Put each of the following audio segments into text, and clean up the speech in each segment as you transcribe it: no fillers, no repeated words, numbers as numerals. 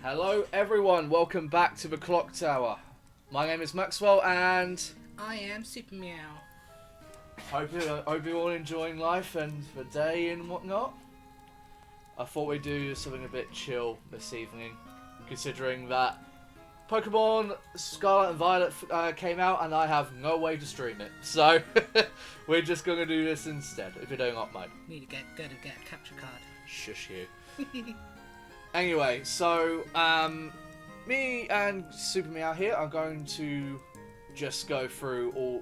Hello everyone, welcome back to the Clock Tower. My name is Maxwell and I am Supermeow. hope you're all enjoying life and the day and whatnot. I thought we'd do something a bit chill this evening, considering that Pokemon Scarlet and Violet came out and I have no way to stream it. So we're just going to do this instead, if you don't mind. Need to go to get a capture card. Shush you. Anyway, so me and Supermeow here are going to just go through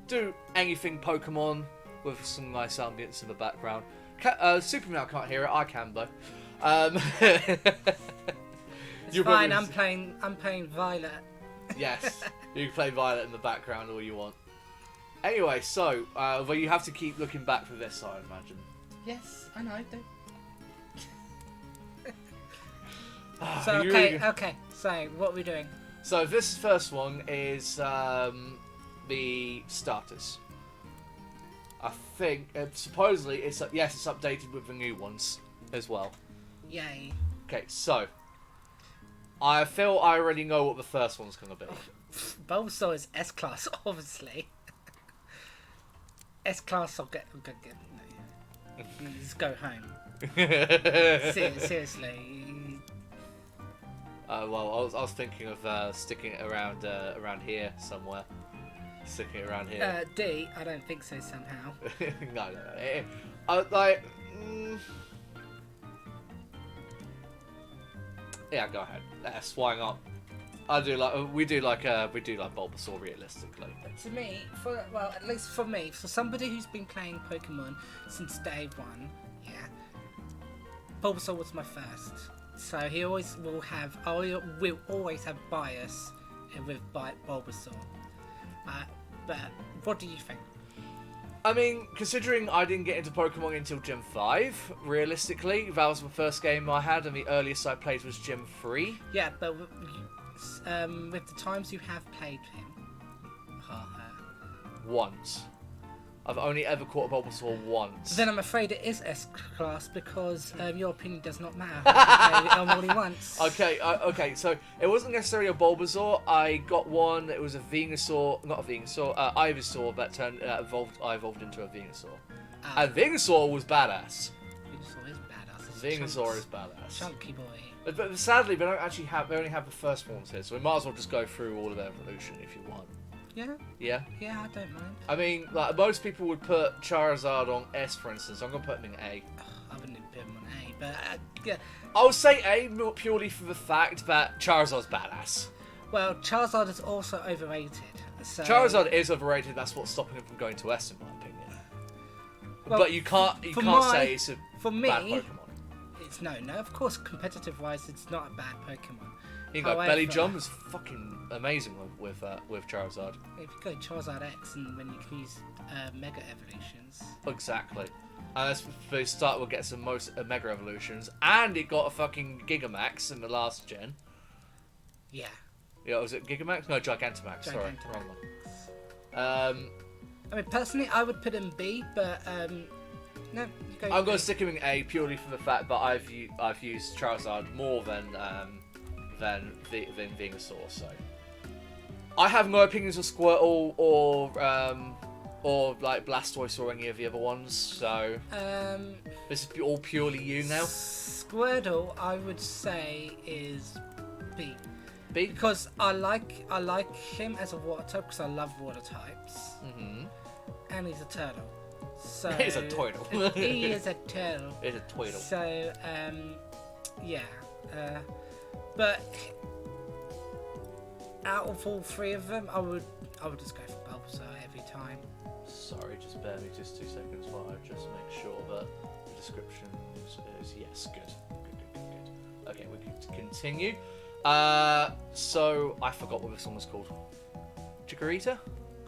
do anything Pokemon with some nice ambience in the background. Supermeow can't hear it, I can though. It's fine, I'm playing Violet. Yes, you can play Violet in the background all you want. Anyway, so, well, you have to keep looking back for this, I imagine. Yes, I know, do. So, okay. So, what are we doing? So, this first one is the starters. I think, supposedly, it's updated with the new ones as well. Yay. Okay, so, I feel I already know what the first one's going to be. Bulbasaur is S-Class, obviously. S-Class, I'll get just go home. Seriously. Well, I was thinking of sticking it around here somewhere. Sticking it around here. D, I don't think so somehow. No. Yeah, go ahead. S, why not? We do like Bulbasaur realistically. To me, at least for me, for somebody who's been playing Pokemon since day one, yeah, Bulbasaur was my first. So he always will have. I will always have bias with Bulbasaur. But what do you think? I mean, considering I didn't get into Pokemon until Gen 5, realistically, that was the first game I had, and the earliest I played was Gen 3. Yeah, but with the times you have played him, once. I've only ever caught a Bulbasaur once. Then I'm afraid it is S-Class because your opinion does not matter. I'm only once. Okay, so it wasn't necessarily a Bulbasaur. I got one, it was a Venusaur, not a Venusaur, Ivysaur that I evolved into a Venusaur. And Venusaur was badass. Venusaur is badass. Venusaur is badass. Chunky boy. But sadly, they only have the first ones here, so we might as well just go through all of their evolution if you want. Yeah? Yeah? Yeah, I don't mind. I mean, like, most people would put Charizard on S, for instance. I'm going to put him in A. I wouldn't put him on A, but yeah. I would say A purely for the fact that Charizard's badass. Well, Charizard is also overrated. So... Charizard is overrated, that's what's stopping him from going to S, in my opinion. Well, but you can't say it's a bad Pokemon. It's no, of course, competitive-wise, it's not a bad Pokemon. You got Belly Jump is fucking amazing with Charizard. If you go Charizard X and when you can use Mega Evolutions. Exactly. And for the start, we'll get some Mega Evolutions, and it got a fucking Gigamax in the last gen. Yeah. Yeah, was it Gigamax? No, Gigantamax. Sorry, wrong one. I mean, personally, I would put him B, but no, you go. I'm going to stick him in A purely for the fact that I've used Charizard more than Venusaur, so I have no opinions of Squirtle or like Blastoise or any of the other ones. So this is all purely you now. Squirtle, I would say, is B. B? Because I like him as a water type because I love water types. Mm-hmm. And he's a turtle. So he's a turtle. He is a turtle. He's a turtle. So yeah. But out of all three of them, I would just go for Bulbasaur every time. Sorry, just bear me just 2 seconds while I just make sure that the description is yes, good. Okay, we can continue. So I forgot what this one was called. Chikorita.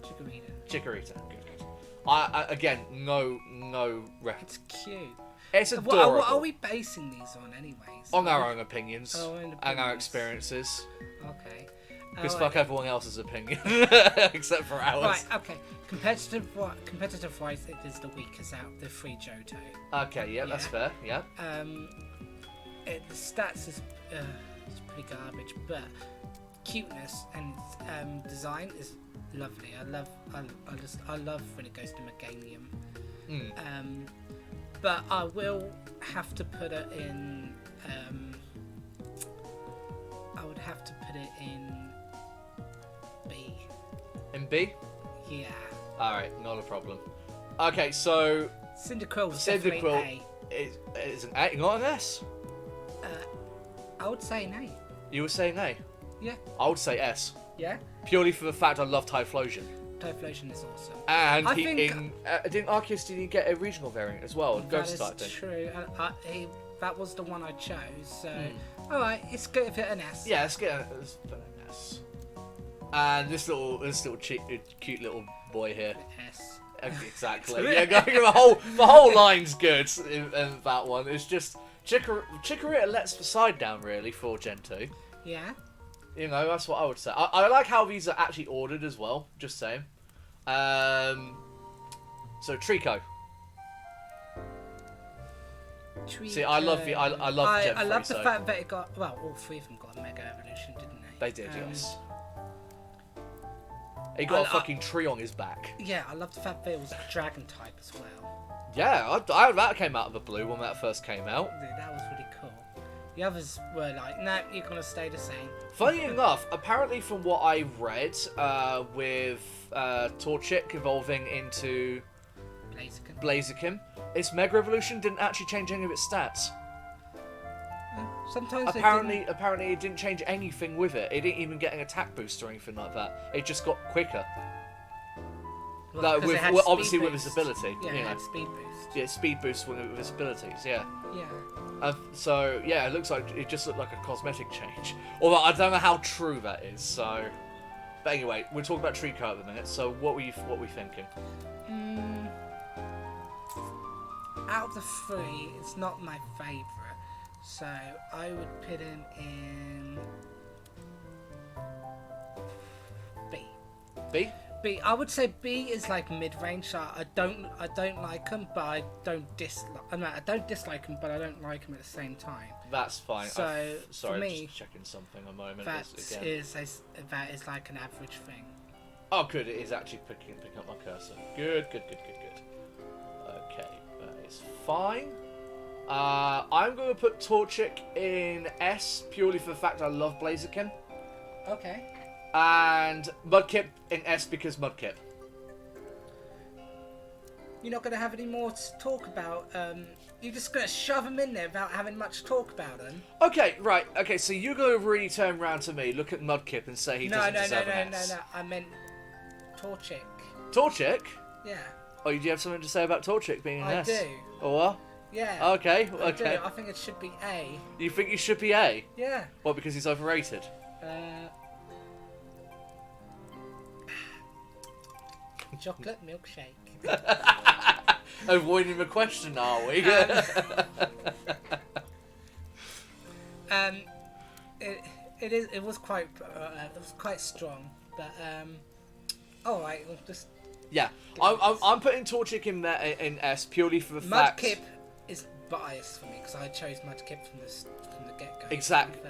Good. I again, no reference. It's cute. It's adorable. What are we basing these on, anyways? On our own opinions and our experiences. Okay. Because fuck everyone else's opinion, except for ours. Right, okay. Competitive-wise, it is the weakest out of the three Johto. Okay, yeah, that's fair, yeah. The stats is it's pretty garbage, but cuteness and design is lovely. I love when it goes to Meganium. But I will have to put it in. I would have to put it in B. In B? Yeah. Alright, not a problem. Okay, so Cyndaquil was definitely A. Is an A, not an S? I would say an A. You were saying A? Yeah. I would say S. Yeah? Purely for the fact I love Typhlosion. Typhlosion is awesome. And didn't Arceus get a regional variant as well? Ghost type That is thing. true. That was the one I chose, so... Alright, it's good if it's an S. Yeah, let's put an S. And this little cute little boy here. S. Exactly. Yeah, the whole line's good in that one. It's just Chikorita lets the side down really for Gen 2. Yeah. You know, that's what I would say. I like how these are actually ordered as well. Just saying. So Trico. See, I love Gen 3. I love the fact that it got all three of them got a Mega Evolution, didn't they? They did, yes. He got a fucking tree on his back. Yeah, I love the fact that it was a Dragon type as well. Yeah, that came out of the blue when that first came out. Dude, that was really cool. The others were like, no, you're gonna stay the same. Funny enough, apparently from what I read, with Torchic evolving into Blaziken, its Mega Evolution didn't actually change any of its stats. Sometimes apparently it didn't change anything with it. It didn't even get an attack boost or anything like that. It just got quicker. Well, obviously with its ability. Yeah, you it know. had speed boost. Yeah, speed boost with its abilities. Yeah. Yeah. So yeah, it looks like it just looked like a cosmetic change. Although I don't know how true that is. So, but anyway, we're talking about Trico at the minute. So what were you thinking? Out of the three, it's not my favourite. So I would put him in B. B? B. I would say B is like mid-range. So I don't like him, but I don't dislike. I don't dislike him, but I don't like him at the same time. That's fine. So sorry, for me, I'm just checking something a moment. That is like an average thing. Oh, good. It is actually picking up my cursor. Good. Okay, that is fine. I'm going to put Torchic in S purely for the fact I love Blaziken. Okay. And Mudkip in S because Mudkip. You're not going to have any more to talk about. You're just going to shove them in there without having much to talk about them. Okay, right. Okay, so you're going to really turn around to me, look at Mudkip, and say he doesn't deserve an S. No. I meant Torchic. Torchic? Yeah. Oh, do you have something to say about Torchic being an S? I do. Oh, what? Yeah. Okay. I do. I think it should be A. You think he should be A? Yeah. Well, because he's overrated. Chocolate milkshake. Avoiding the question, are we? It was quite strong, but all right, we'll just. Yeah, I'm putting Torchic in there in S purely for the fact. Mudkip is biased for me because I chose Mudkip from the get-go. Exactly.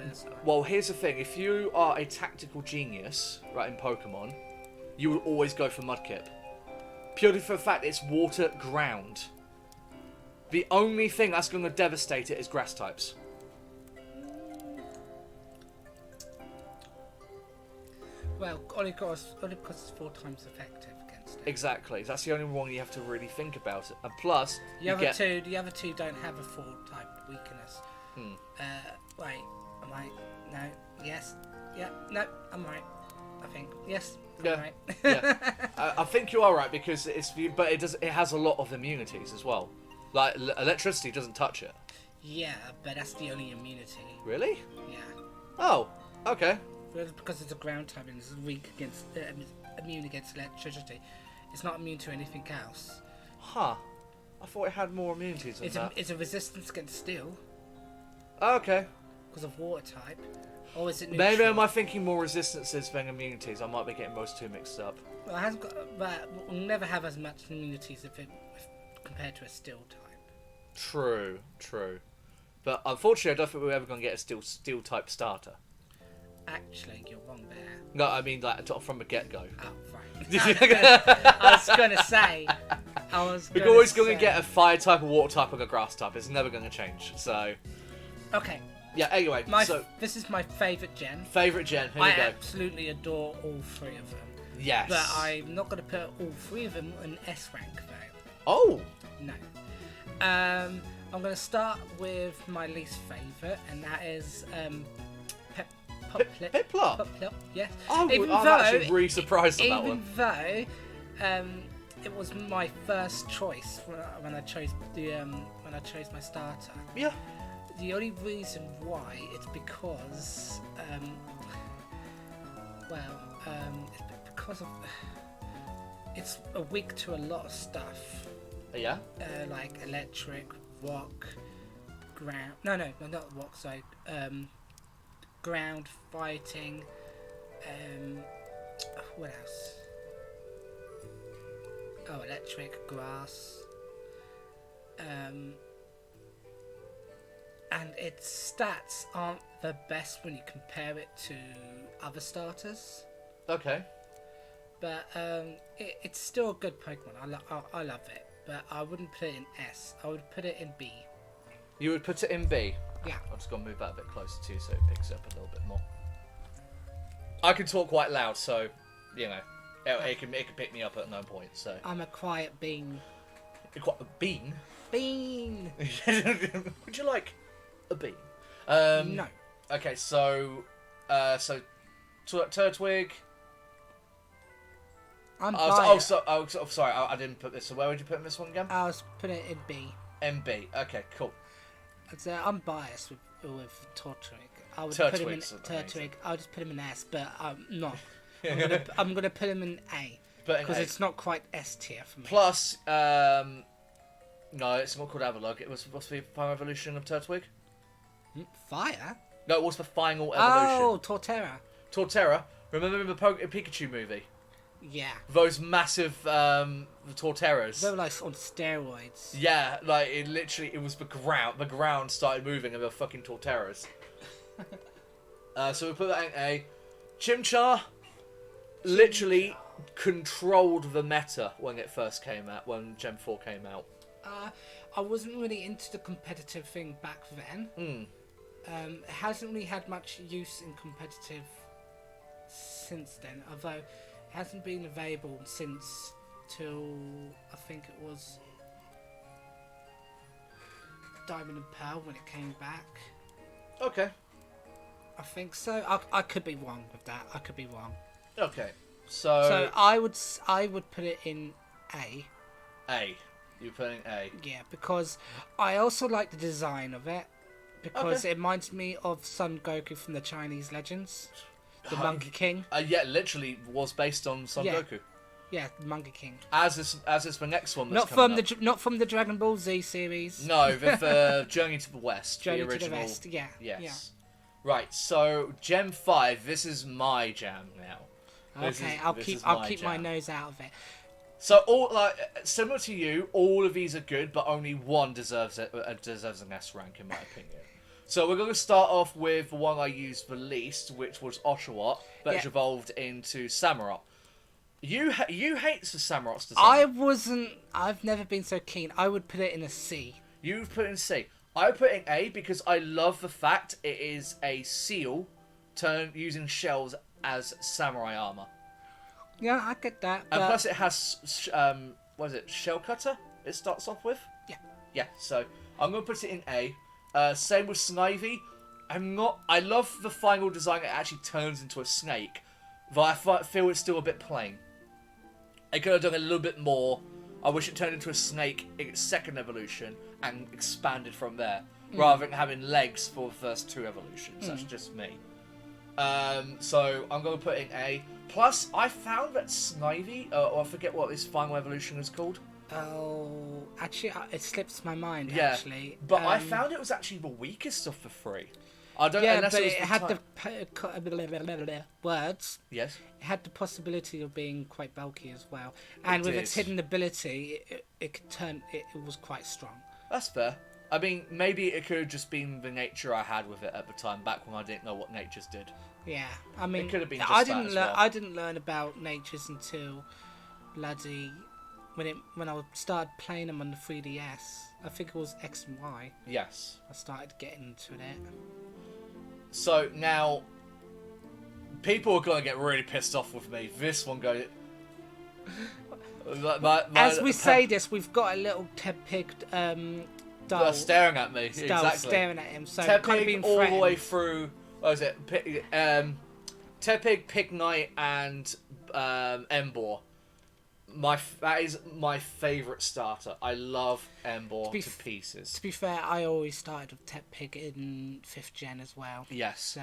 Well, here's the thing: if you are a tactical genius, right, in Pokemon, you will always go for Mudkip. Purely for the fact it's water ground. The only thing that's going to devastate it is grass types. Well, only because it's 4 times effective against it. Exactly. That's the only one you have to really think about it. And plus, the other two don't have a 4 type weakness. Wait, am I? No. Yes. Yeah. No. I'm right. I think. Yes. Yeah. Right. Yeah. I think you are right because but it has a lot of immunities as well. Like electricity doesn't touch it. Yeah, but that's the only immunity. Really? Yeah. Oh. Okay. Because it's a ground type and it's weak against immune against electricity. It's not immune to anything else. Huh. I thought it had more immunities than that. It's a resistance against steel. Okay. Because of water type. Or is it neutral? Maybe am I thinking more resistances than immunities? I might be getting those two mixed up. Well, it hasn't got, but we'll never have as much immunities compared to a steel type. True. But unfortunately, I don't think we're ever going to get a steel type starter. Actually, you're wrong there. No, I mean like from the get-go. Oh, right. I was gonna say. We're always going to get a fire type, a water type, and a grass type. It's never going to change. So. Okay. Yeah. Anyway, this is my favourite gen. Favourite gen. Here I we go. absolutely adore all three of them. Yes. But I'm not going to put all three of them in S rank though. Oh. No. I'm going to start with my least favourite, and that is Piplup. Piplup, yes. I'm actually really surprised at that one. Even though it was my first choice when I chose my starter. Yeah. The only reason why it's because it's weak to a lot of stuff. Yeah. Like electric, rock, ground. No, not rock. Sorry. Ground, fighting. What else? Oh, electric, grass. And its stats aren't the best when you compare it to other starters. Okay. But it's still a good Pokemon. I love it. But I wouldn't put it in S. I would put it in B. You would put it in B? Yeah. I'm just going to move that a bit closer to you so it picks up a little bit more. I can talk quite loud, so, you know, it can pick me up at no point, so. I'm a quiet bean. You're quite a bean? Bean! Would you like a bean? No. Okay, so Turtwig. I'm sorry, I didn't put this. So where would you put this one again? I was putting it in B. MB. Okay, cool. I'm biased with Turtwig. I would Turtwig's put him in amazing. Turtwig. I'll just put him in S, but I'm not. I'm gonna put him in A because it's not quite S tier for me. Plus, no, it's not called Avalugg. It was supposed to be final evolution of Turtwig. Fire? No, it was the final evolution. Oh, Torterra. Torterra. Remember in the Pikachu movie? Yeah. Those massive Torterras. They were like on steroids. Yeah, like it was the ground started moving and the fucking Torterras. So we put that in A. Chimchar literally controlled the meta when it first came out, when Gen 4 came out. I wasn't really into the competitive thing back then. It hasn't really had much use in competitive since then, although it hasn't been available since till I think it was Diamond and Pearl when it came back. Okay. I think so. I could be wrong with that. I could be wrong. Okay. So I would put it in A. A. You put in A. Yeah, because I also like the design of it. Because it reminds me of Son Goku from the Chinese legends. The Monkey King. Yeah, literally was based on Son Goku. Yeah, the Monkey King. As is the next one that's coming up. Not from the Dragon Ball Z series. No, the Journey to the West. Journey the original. to the West, yeah. Yes. Yeah. Right, so Gen 5, this is my jam now. Okay, I'll keep my nose out of it. So similar to you, all of these are good, but only one deserves an S rank in my opinion. So we're going to start off with the one I used the least, which was Oshawott, but it's evolved into Samurott. You hate the Samurott's design. I've never been so keen. I would put it in a C. You would put it in C. I would put it in A because I love the fact it is a seal using shells as samurai armor. Yeah, I get that. And plus it has, shell cutter it starts off with? Yeah. Yeah, so I'm going to put it in A. Same with Snivy. I love the final design. It actually turns into a snake, but I feel it's still a bit plain. It could have done a little bit more. I wish it turned into a snake in its second evolution and expanded from there, rather than having legs for the first two evolutions. That's just me. So I'm going to put in A. Plus, I found that Snivy, or I forget what this final evolution is called. Oh, actually, it slips my mind. Yeah, actually, but I found it was actually the weakest of the three. I don't. Yeah, but it had the words. Yes. It had the possibility of being quite bulky as well, and with its hidden ability, it could turn. It was quite strong. That's fair. I mean, maybe it could have just been the nature I had with it at the time, back when I didn't know what natures did. Yeah, I mean, It could have been just I that didn't as learn. well. I didn't learn about natures until bloody when I started playing them on the 3DS. I think it was X and Y. Yes. I started getting into it. So now, people are gonna get really pissed off with me. This one goes. As we say this, we've got a little Tepig doll staring at me. Exactly. staring at him. So Tepig kind of being all the way threatened. through. What was it? Tepig, Pignite, and Embor. That is my favourite starter. I love Embor to pieces. To be fair, I always started with Tepig in 5th gen as well. Yes. So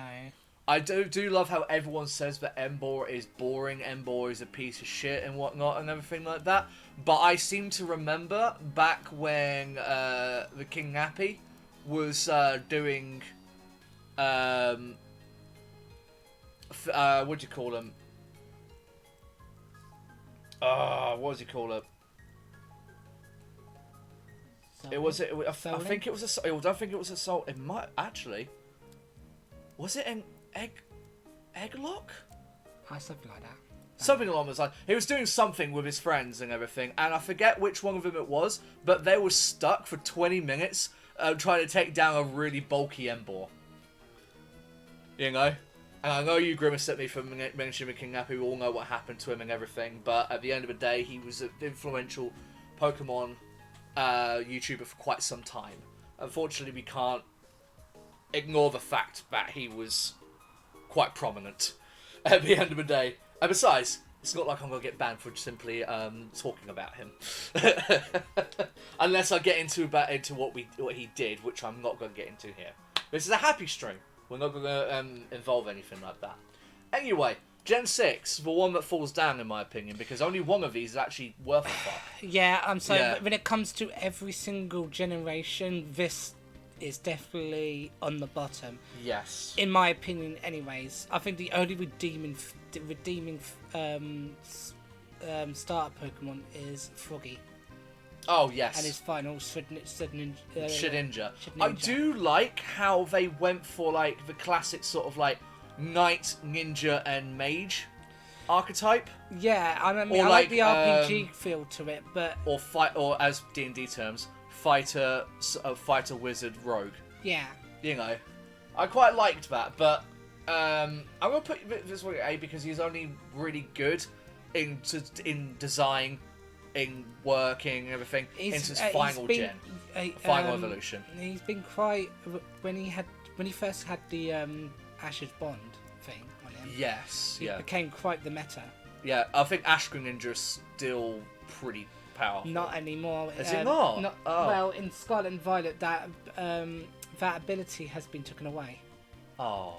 I do love how everyone says that Embor is boring, Embor is a piece of shit and whatnot and everything like that. But I seem to remember back when the King Nappy was doing what do you call them? What was he called? I think it was a. I don't think it was a soul. It might actually. Was it an Egglock? Something like that. Something along those lines. He was doing something with his friends and everything, and I forget which one of them it was, but they were stuck for 20 minutes trying to take down a really bulky Embor. You know? And I know you grimaced at me for mentioning King Nappy. We all know what happened to him and everything, but at the end of the day, he was an influential Pokemon YouTuber for quite some time. Unfortunately, we can't ignore the fact that he was quite prominent at the end of the day. And besides, it's not like I'm going to get banned for simply talking about him. Unless I get into what he did, which I'm not going to get into here. This is a happy stream. We're not going to involve anything like that. Anyway, Gen 6, the one that falls down in my opinion, because only one of these is actually worth a fuck. Yeah, so when it comes to every single generation, this is definitely on the bottom. Yes. In my opinion, anyways. I think the only redeeming starter Pokemon is Froggy. Oh, yes. And his final Shedinja. I do like how they went for, like, the classic sort of, like, Knight, Ninja, and Mage archetype. Yeah, I like the RPG feel to it, but... Or as D&D terms, fighter, wizard, rogue. Yeah. You know, I quite liked that, but I'm going to put this one at A because he's only really good in design, in working and everything, into his final evolution. He's been quite... When he first had the Ash's Bond thing on him. Yes, It became quite the meta. Yeah, I think Ash Greninja is still pretty powerful. Not anymore. Is it not? Well, in Scarlet and Violet, that ability has been taken away. Oh.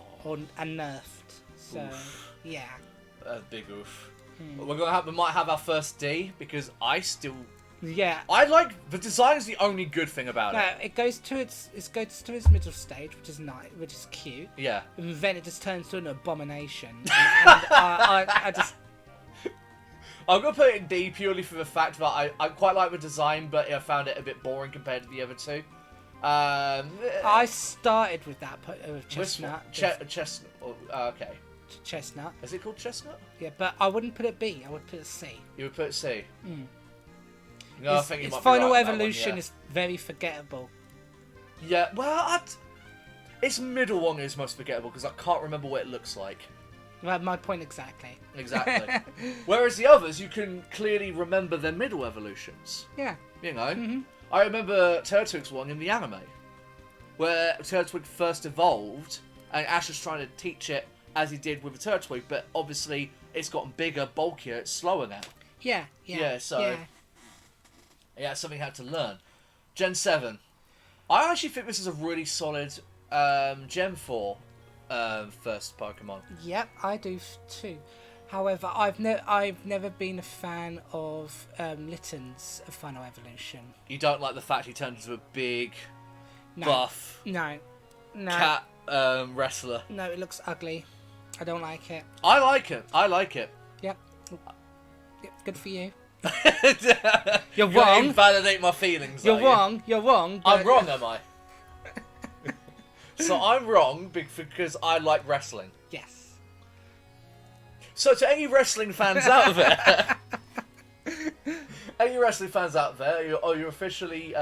And nerfed. So, oof. Yeah. A big oof. We might have our first D because I still. Yeah. I like the design is the only good thing about it. It goes to its middle stage, which is nice, which is cute. Yeah. And then it just turns to an abomination. and I just. I'm gonna put it in D purely for the fact that I quite like the design, but I found it a bit boring compared to the other two. I started with that with Chestnut. Chestnut. Okay. Chestnut. Is it called Chestnut? Yeah, but I wouldn't put it B. I would put it C. You would put it C. No, I think its final evolution is very forgettable. Yeah, well, its middle one is most forgettable because I can't remember what it looks like. Well, my point exactly. Exactly. Whereas the others, you can clearly remember their middle evolutions. Yeah. You know? I remember Turtwig's one in the anime, where Turtwig first evolved, and Ash was trying to teach it as he did with the Turtwig, but obviously it's gotten bigger, bulkier, it's slower now. Yeah. Yeah, so... Yeah, it's something he had to learn. Gen 7. I actually think this is a really solid Gen 4 first Pokemon. Yep, I do too. However, I've never been a fan of Litten's final evolution. You don't like the fact he turned into a big, buff, cat wrestler? No, it looks ugly. I don't like it. I like it. Yep, good for you. You're wrong. Invalidate my feelings. You're wrong. I'm wrong, am I? So I'm wrong because I like wrestling. Yes. So to any wrestling fans out there, any wrestling fans out there, you're officially.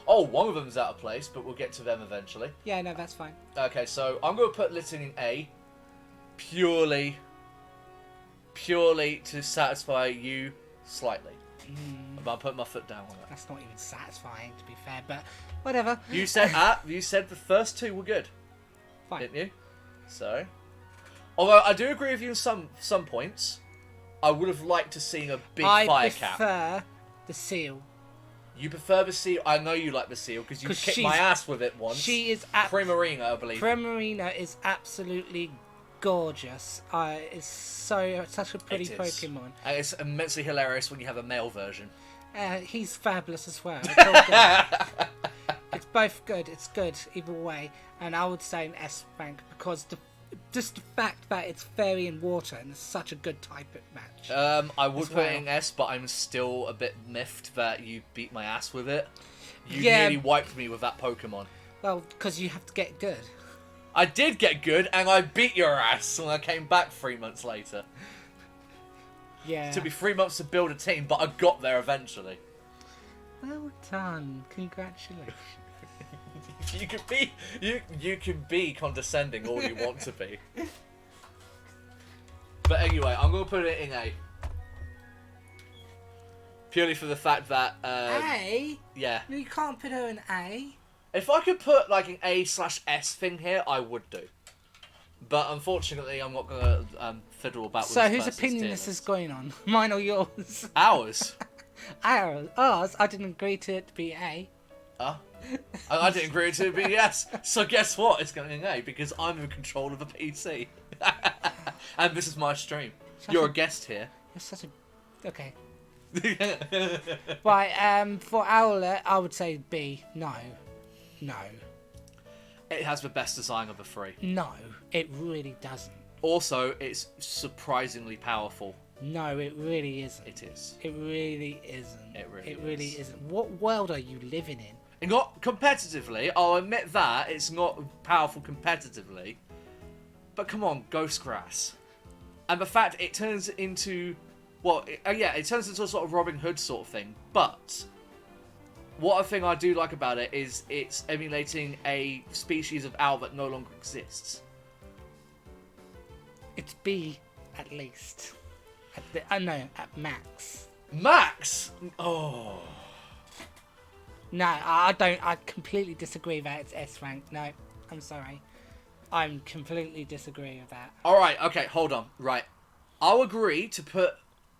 One of them's out of place, but we'll get to them eventually. Yeah, no, that's fine. Okay, so I'm going to put Litten in A, purely to satisfy you slightly. But I'll put my foot down on it. That's not even satisfying, to be fair, but whatever. You said the first two were good, Fine. didn't you? So, although I do agree with you on some points, I would have liked to see a big fire cap. I prefer the seal. You prefer the seal? I know you like the seal because you kicked my ass with it once. She is Primarina, I believe. Primarina is absolutely gorgeous. It's such a pretty Pokemon. And it's immensely hilarious when you have a male version. He's fabulous as well. It's all good. It's both good. It's good either way. And I would say an S rank because just the fact that it's fairy and water and it's such a good type match. I would put it in S, but I'm still a bit miffed that you beat my ass with it. You nearly wiped me with that Pokemon. Well, because you have to get good. I did get good, and I beat your ass when I came back 3 months later. Yeah. It took me 3 months to build a team, but I got there eventually. Well done. Congratulations. You can be condescending all you want to be. But anyway, I'm gonna put it in A. Purely for the fact that A? Yeah. You can't put her in A. If I could put like an A/S thing here, I would do. But unfortunately, I'm not gonna fiddle about with So this whose person's opinion tier this is list. going on? Mine or yours? Ours. Ours. I didn't agree to it to be A. I didn't agree to it be yes. So guess what? It's going in A because I'm in control of the PC. And this is my stream. You're a guest here. You're such a... Okay. Right, for Owlet, I would say B. No. It has the best design of the three. No, it really doesn't. Also, it's surprisingly powerful. No, it really isn't. It is. It really isn't. It really really is. isn't. What world are you living in? And not competitively, I'll admit that, it's not powerful competitively. But come on, Ghost Grass. And the fact it turns into... Well, it turns into a sort of Robin Hood sort of thing. But what a thing I do like about it is it's emulating a species of owl that no longer exists. It's B, at least. At max. Max? Oh... No, I don't. I completely disagree that it's S rank. No, I'm sorry. I'm completely disagree with that. Alright, okay, hold on. Right. I'll agree to put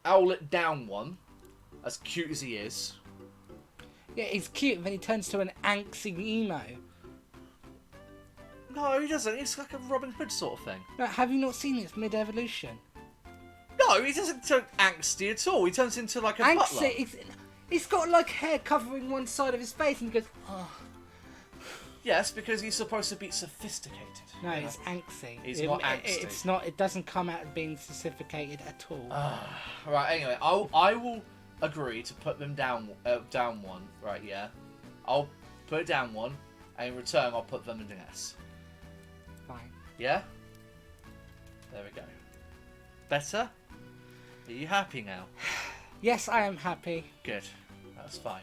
Owlet down one, as cute as he is. Yeah, he's cute, and then he turns to an angsty emo. No, he doesn't. It's like a Robin Hood sort of thing. No, have you not seen his mid-evolution? No, he doesn't turn angsty at all. He turns into like a butler. He's got like hair covering one side of his face, and he goes, oh. Yes, because he's supposed to be sophisticated. No, it's angsty. He's not angsty. It's not. It doesn't come out of being sophisticated at all. Right. Anyway, I will agree to put them down one. Right. Yeah. I'll put it down one, and in return, I'll put them in an S. Fine. Yeah. There we go. Better? Are you happy now? Yes, I am happy. Good. That's fine.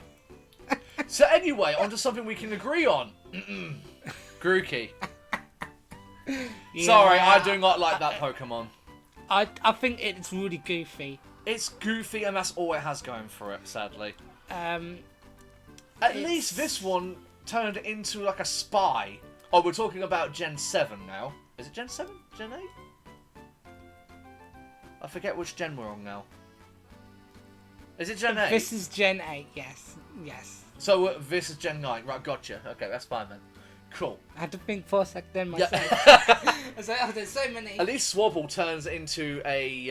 So anyway, on to something we can agree on. Grookey. Yeah. Sorry, I do not like that Pokemon. I think it's really goofy. It's goofy, and that's all it has going for it, sadly. At least this one turned into like a spy. Oh, we're talking about Gen 7 now. Is it Gen 7? Gen 8? I forget which gen we're on now. Is it Gen 8? This is Gen 8, yes. So this is Gen 9. Right, gotcha. Okay, that's fine then. Cool. I had to think for a second then myself. Yeah. I was like, oh, there's so many. At least Swabble turns into a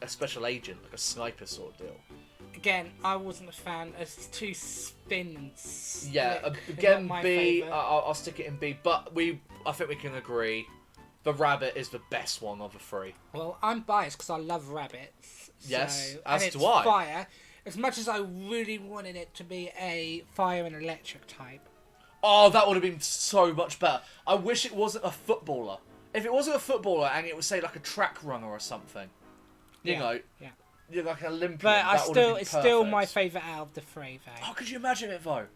special agent, like a sniper sort of deal. Again, I wasn't a fan. It's too spin and split. Yeah, again, B. Favourite. I'll stick it in B. But I think we can agree, the rabbit is the best one of the three. Well, I'm biased because I love rabbits. Yes, so, as and do I. Fire. As much as I really wanted it to be a fire and electric type. Oh, that would have been so much better. I wish it wasn't a footballer. if it wasn't a footballer and it was say like a track runner or something, you know, you're like an Olympian. But it's still my perfect. favourite out of the three, though. Oh, could you imagine it though?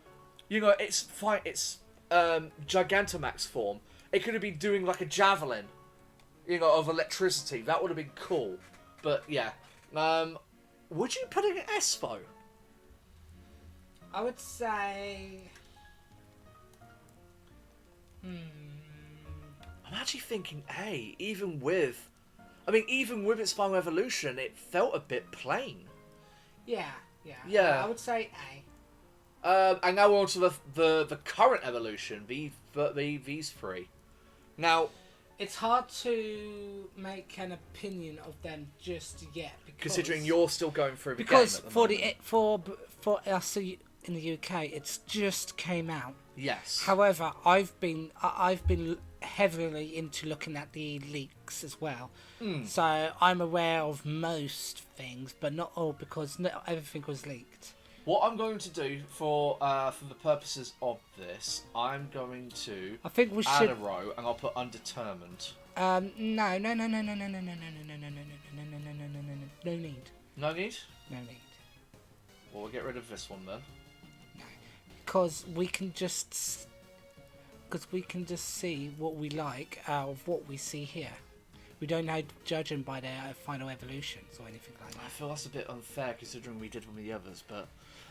You know, it's fine. It's Gigantamax form. It could have been doing like a javelin, you know, of electricity. That would have been cool. But yeah, would you put it in S though? I would say. I'm actually thinking A. Even with its final evolution, it felt a bit plain. Yeah. Yeah. I would say A. And now we're on to the current evolution, these three. Now, it's hard to make an opinion of them just yet, because considering you're still going through the because game at the for moment. for us in the UK, it's just came out. Yes. However, I've been heavily into looking at the leaks as well, so I'm aware of most things, but not all, because not everything was leaked. What I'm going to do for the purposes of this, I'm going to I think we add should. a row and I'll put undetermined. No need. No need? No need. Well, we'll get rid of this one then. No, because we can just see what we like out of what we see here. We don't know judge them by their final evolutions or anything like I that. feel that's a bit unfair considering we did one with the others, but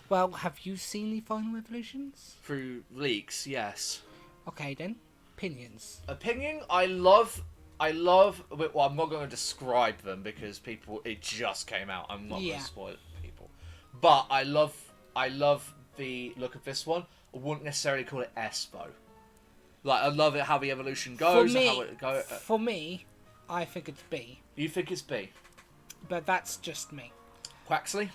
Well, have you seen the final evolutions? through leaks, yes. Okay then, opinions. Opinion, I love. Well, I'm not going to describe them because it just came out. I'm not going to spoil it for people. But I love the look of this one. I wouldn't necessarily call it S though. Like, I love it how the evolution goes. For me, I think it's B. You think it's B? But that's just me. Quaxley?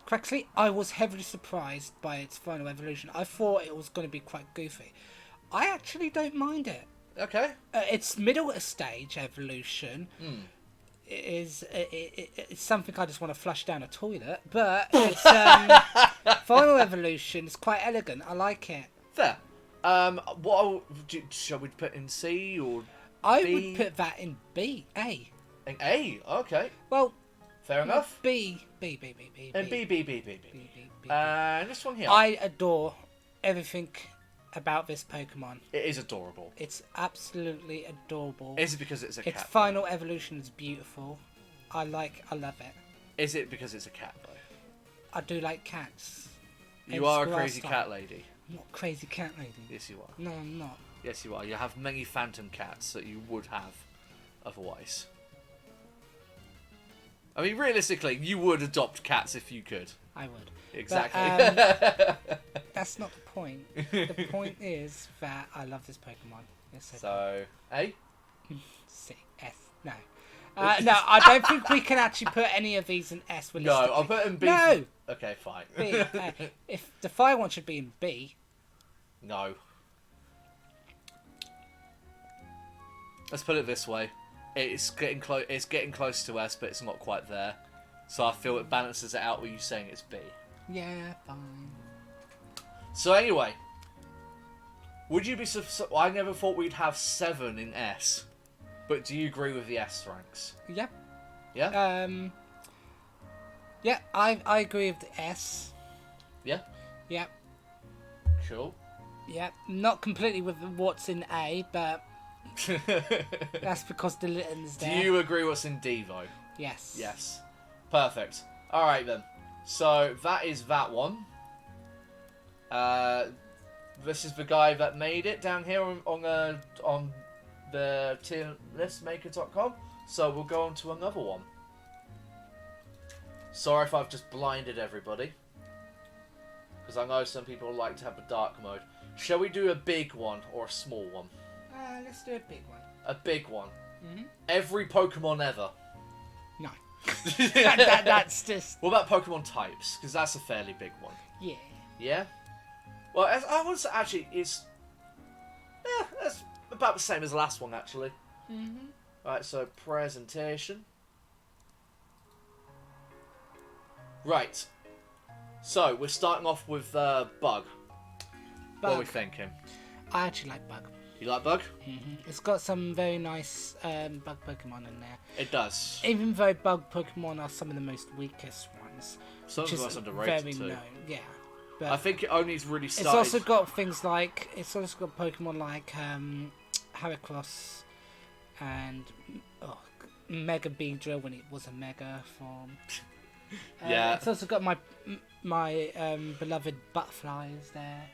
Quaxley, I was heavily surprised by its final evolution. I thought it was going to be quite goofy. I actually don't mind it. Okay. Its middle stage evolution is it's something I just want to flush down a toilet, but its final evolution is quite elegant. I like it. Fair. Shall we put in C or I B? would put that in B. A. In A? Okay. Well, Fair enough. B. And B. This one here. I adore everything about this Pokemon. It is adorable. It's absolutely adorable. Is it because it's a cat? Its final evolution is beautiful. I love it. Is it because it's a cat though? I do like cats. You are a crazy cat lady. I'm not a crazy cat lady. Yes, you are. No, I'm not. Yes, you are. You have many phantom cats that you would have otherwise. I mean, realistically, you would adopt cats if you could. I would. Exactly. But, that's not the point. The point is that I love this Pokemon. Yes, so, A? C, S. No. No, I don't think we can actually put any of these in S. No, I'll put in B. No! Okay, fine. B. If the fire one should be in B. No. Let's put it this way. It's getting close. It's getting close to S, but it's not quite there. So I feel it balances it out with you saying it's B. Yeah, fine. So anyway, would you be? I never thought we'd have 7 in S, but do you agree with the S ranks? Yep. Yeah. Yeah, I agree with the S. Yeah. Yep. Cool. Yep. Not completely with what's in A, but that's because the Litton's Do there. you agree what's in D though? Yes. Yes. Perfect. All right then. So that is that one. This is the guy that made it down here on the tierlistmaker.com. So we'll go on to another one. Sorry if I've just blinded everybody, because I know some people like to have the dark mode. Shall we do a big one or a small one? Let's do a big one. A big one. Mm-hmm. Every Pokemon ever. No. That's just... What about Pokemon types? Because that's a fairly big one. Yeah. Yeah? Well, I would say actually it's... that's about the same as the last one, actually. Mm-hmm. Right, so presentation. Right. So, we're starting off with Bug. What are we thinking? I actually like Bug. You like bug? It's got some very nice bug Pokemon in there. It does. Even though bug Pokemon are some of the most weakest ones. Some of which them is are underrated very too. known, yeah. But I think it only really it's started. also got things like Pokemon like Heracross and Mega Beedrill when it was a Mega form. Yeah. It's also got my beloved Butterflies there.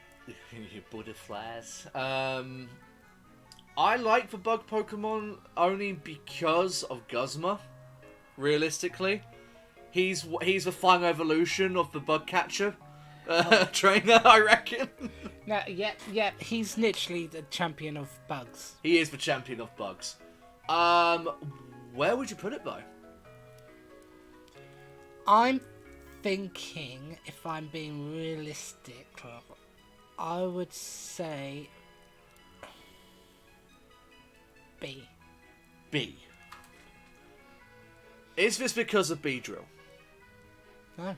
Your butterflies. I like the bug Pokemon only because of Guzma. Realistically, he's the final evolution of the bug catcher trainer, I reckon. No, yeah, he's literally the champion of bugs. He is the champion of bugs. Where would you put it though? I'm thinking, if I'm being realistic, I would say B. B. Is this because of Beedrill? No. Okay,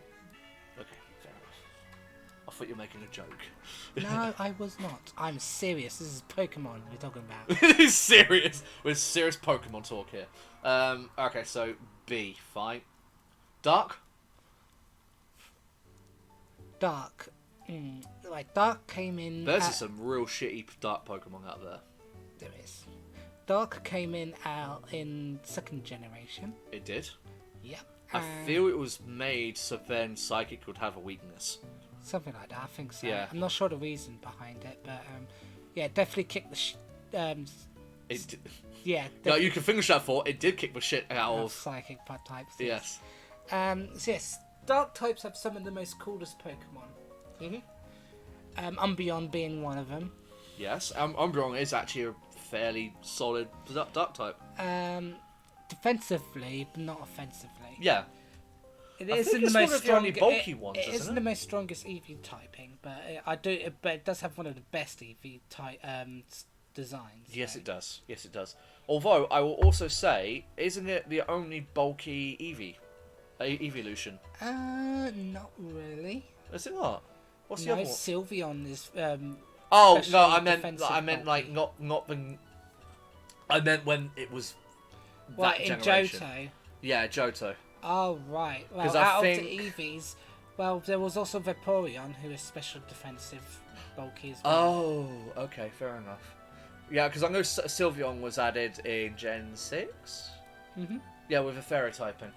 fair enough. I thought you were making a joke. No, I was not. I'm serious. This is Pokemon we're talking about. It's serious. We're serious Pokemon talk here. Okay, so B, fine. Dark? Dark. Like, Dark came in... There's some real shitty Dark Pokemon out there. There is. Dark came out in second generation. It did. Yep. I feel it was made so then Psychic would have a weakness. Something like that, I think so. Yeah. I'm not sure the reason behind it, but yeah, definitely kicked the It did. yeah. No, you can finish that thought. It did kick the shit out of... psychic types. Yes. So yes, Dark types have some of the most coolest Pokemon. Umbreon being one of them. Yes, Umbreon is actually a fairly solid Dark type. Defensively, but not offensively. Yeah. It I isn't think it's the one most of the only strong. bulky ones, it isn't isn't it? the most strongest EV typing, but But it does have one of the best EV type designs. Yes, so. it does. Yes, it does. Although, I will also say, isn't it the only bulky evolution? Not really. Is it not? What's the No, other one? Sylveon is. Oh, no, especially I meant defensive like bulky. not the... I meant when it was Well, that in generation. Johto. Yeah, Johto. Oh right. Well, 'Cause I out think- of the EVs, well, there was also Vaporeon, who is special defensive bulky as well. Oh, okay, fair enough. Yeah, because I know Sylveon was added in Gen 6? Mhm. Yeah, with a fairy typing.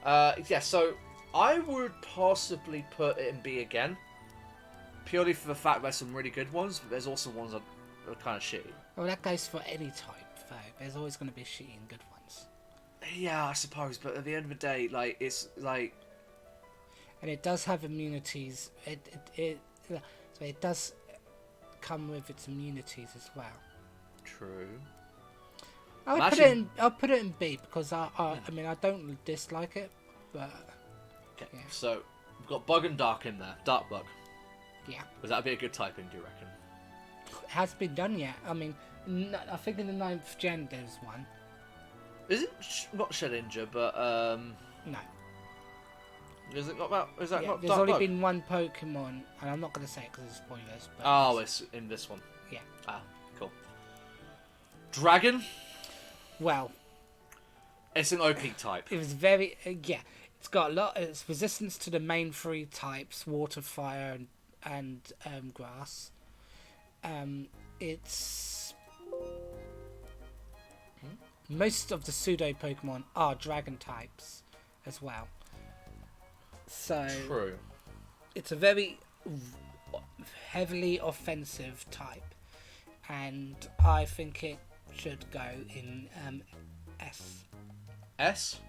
Yeah, so I would possibly put it in B again. Purely for the fact there's some really good ones, but there's also ones that are kind of shitty. Well, that goes for any type, though. There's always going to be shitty and good ones. Yeah, I suppose, but at the end of the day, like, it's like... And it does have immunities. So it does come with its immunities as well. True. I'll put it in B because I mean I don't dislike it, but Okay, yeah. so we've got Bug and Dark in there. Dark Bug. yeah, Would that be a good typing, do you reckon? it has been done yet. I mean, I think in the 9th gen there's one. Is it not Shedinja, but No, is it not that? Is that yeah, not there's Dark only Bug? been one Pokemon, and I'm not going to say it because it's spoilers. But Oh, it's in this one. yeah. Ah, cool. Dragon. Well, It's an OP type. it was very yeah. It's got a lot. It's resistance to the main 3 types: water, fire, and grass. It's most of the pseudo Pokemon are dragon types as well. So True. it's a very heavily offensive type, and I think it should go in S. S.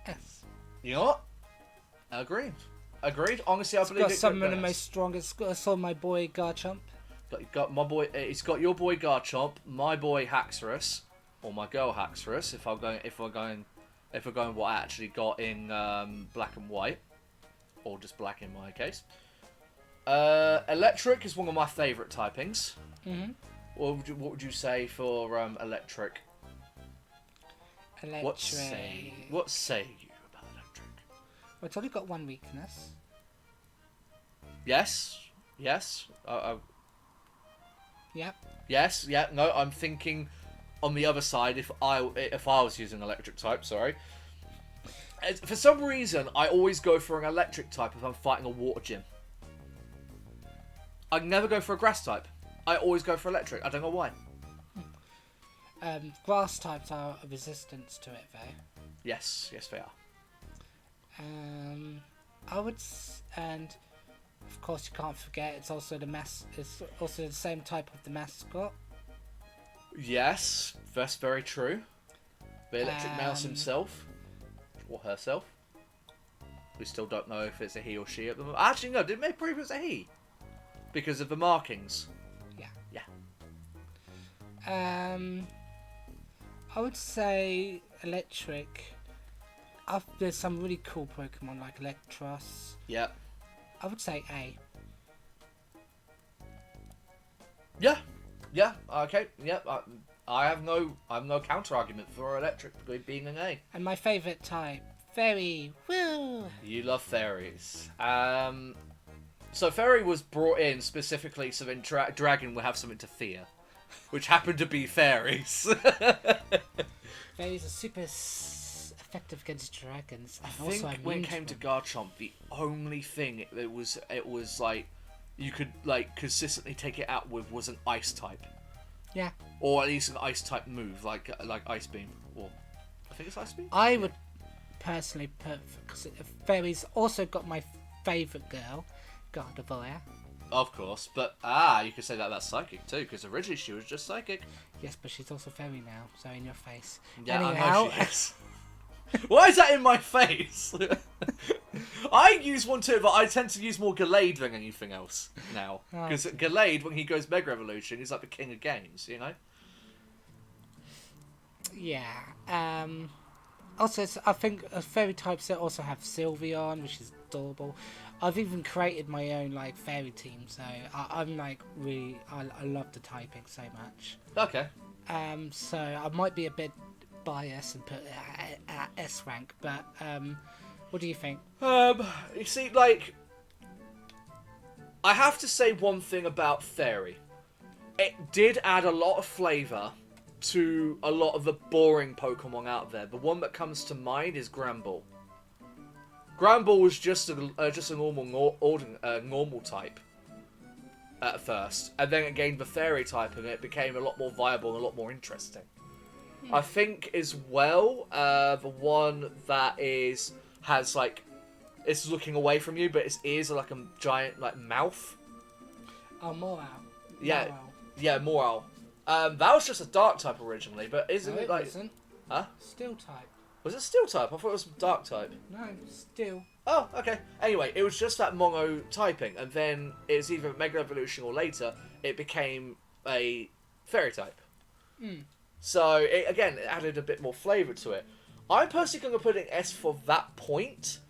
S. You know what? Agreed. Agreed. Honestly, I It's believe got it some could of the go most strongest. I saw my boy Garchomp. Got my boy. It's got your boy Garchomp, my boy Haxorus, or my girl Haxorus. If we're going what I actually got in black and white, or just black in my case. Electric is one of my favourite typings. Mhm. What would you say for electric? Electric. What say you about electric? Well, it's only got one weakness. Yes. Yep. Yes, yeah, no, I'm thinking on the other side, if I was using electric type, sorry. For some reason, I always go for an electric type if I'm fighting a water gym. I never go for a grass type. I always go for electric. I don't know why. Grass types are a resistance to it, though. Yes, they are. And of course you can't forget it's also it's also the same type of the mascot. Yes, that's very true. The electric mouse himself, or herself. We still don't know if it's a he or she at the moment. Actually, no, didn't they prove it's a he? Because of the markings. Yeah. I would say electric. There's some really cool Pokemon like Electros. Yeah. I would say A. Yeah. Yeah. Okay. Yeah. I have no counter argument for electric being an A. And my favourite type, Fairy. Woo! You love fairies. So fairy was brought in specifically so then dragon will have something to fear, which happened to be fairies. Fairies are super effective against dragons. I think when it came to Garchomp, the only thing it was like you could like consistently take it out with was an ice type. Yeah. Or at least an ice type move like Ice Beam. Or I think it's Ice Beam. I would personally put because fairies also got my favourite girl, Gardevoir. Of course, but you could say that's psychic too, because originally she was just psychic. Yes, but she's also fairy now, so in your face. Yeah, anyhow, I know she is. Why is that in my face? I use one too, but I tend to use more Gallade than anything else now. Because Gallade, when he goes Mega Evolution, he's like the king of games, you know? Yeah. Also, I think fairy types that also have Sylveon, which is adorable. I've even created my own like fairy team, so I'm like really I love the typing so much. Okay. So I might be a bit biased and put it at S rank, but what do you think? You see, like, I have to say one thing about Fairy. It did add a lot of flavour to a lot of the boring Pokemon out there. The one that comes to mind is Granbull. Granbull was just a normal type at first, and then it gained the Fairy type, and it became a lot more viable and a lot more interesting. I think as well, the one that has like, it's looking away from you, but its ears are like a giant like mouth. Oh, Moral. Yeah, yeah, Moral. That was just a dark type originally, but isn't No, it like? Wasn't. Huh? Steel type. Was it steel type? I thought it was dark type. No, steel. Oh, okay. Anyway, it was just that mono typing, and then it's either Mega Evolution or later it became a Fairy type. So it added a bit more flavour to it. I'm personally going to put it in S for that point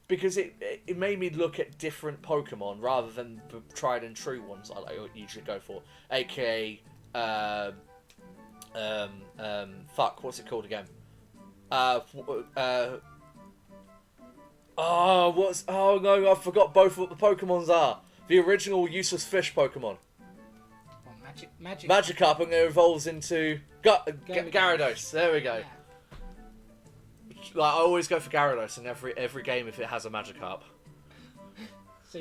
because it made me look at different Pokemon rather than the tried and true ones I usually go for, aka what's it called again? I forgot both what the Pokemons are. The original useless fish Pokemon. Magikarp, and it evolves into Gyarados. There we go. Yeah. Like, I always go for Gyarados in every game if it has a Magikarp. So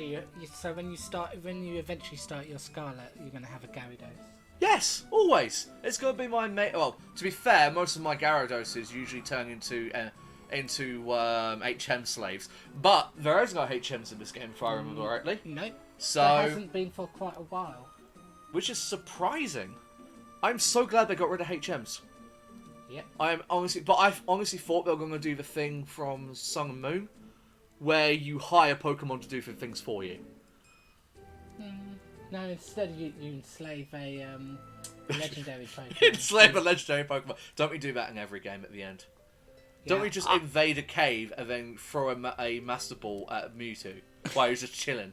when you eventually start your Scarlet, you're gonna have a Gyarados. Yes, always. It's gonna be my mate. Well, to be fair, most of my Gyaradoses usually turn into HM slaves, but there is no HMs in this game, if I remember rightly. No. So there hasn't been for quite a while. Which is surprising. I'm so glad they got rid of HMs. Yeah. I honestly thought they were going to do the thing from Sun and Moon, where you hire Pokemon to do things for you. No, instead you enslave a legendary Pokemon. Enslave a legendary Pokemon. Don't we do that in every game at the end? Yeah. Don't we just invade a cave and then throw a Master Ball at Mewtwo while he's just chilling?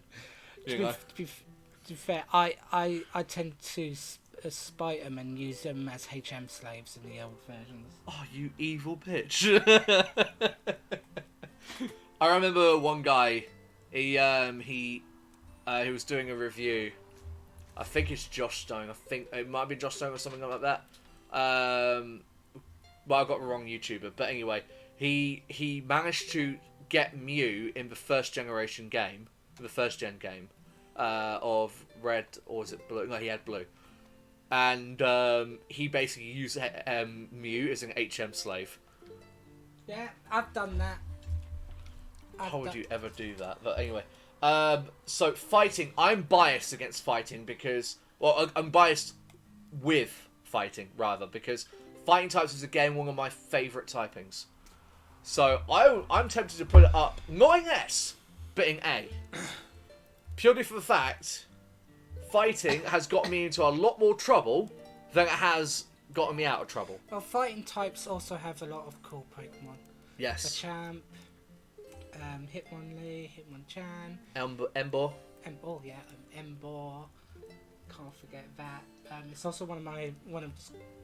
To be fair, I tend to spite them and use them as HM slaves in the old versions. Oh, you evil bitch. I remember one guy, he was doing a review I think it's Josh Stone. I think it might be Josh Stone or something like that. But I got the wrong YouTuber. But anyway, he managed to get Mew in the first gen game of Red, or was it Blue? No, he had Blue. And he basically used Mew as an HM slave. Yeah, I've done that. How would you ever do that? But anyway, so fighting. I'm biased against fighting because, well, I'm biased with fighting rather because fighting types is again one of my favourite typings. So I'm tempted to put it up not in S, but in A, purely for the fact fighting has got me into a lot more trouble than it has gotten me out of trouble. Well, fighting types also have a lot of cool Pokemon. Yes. Champ, Hitmonlee, Hitmonchan. Emboar. Emboar, yeah. Emboar. Can't forget that. It's also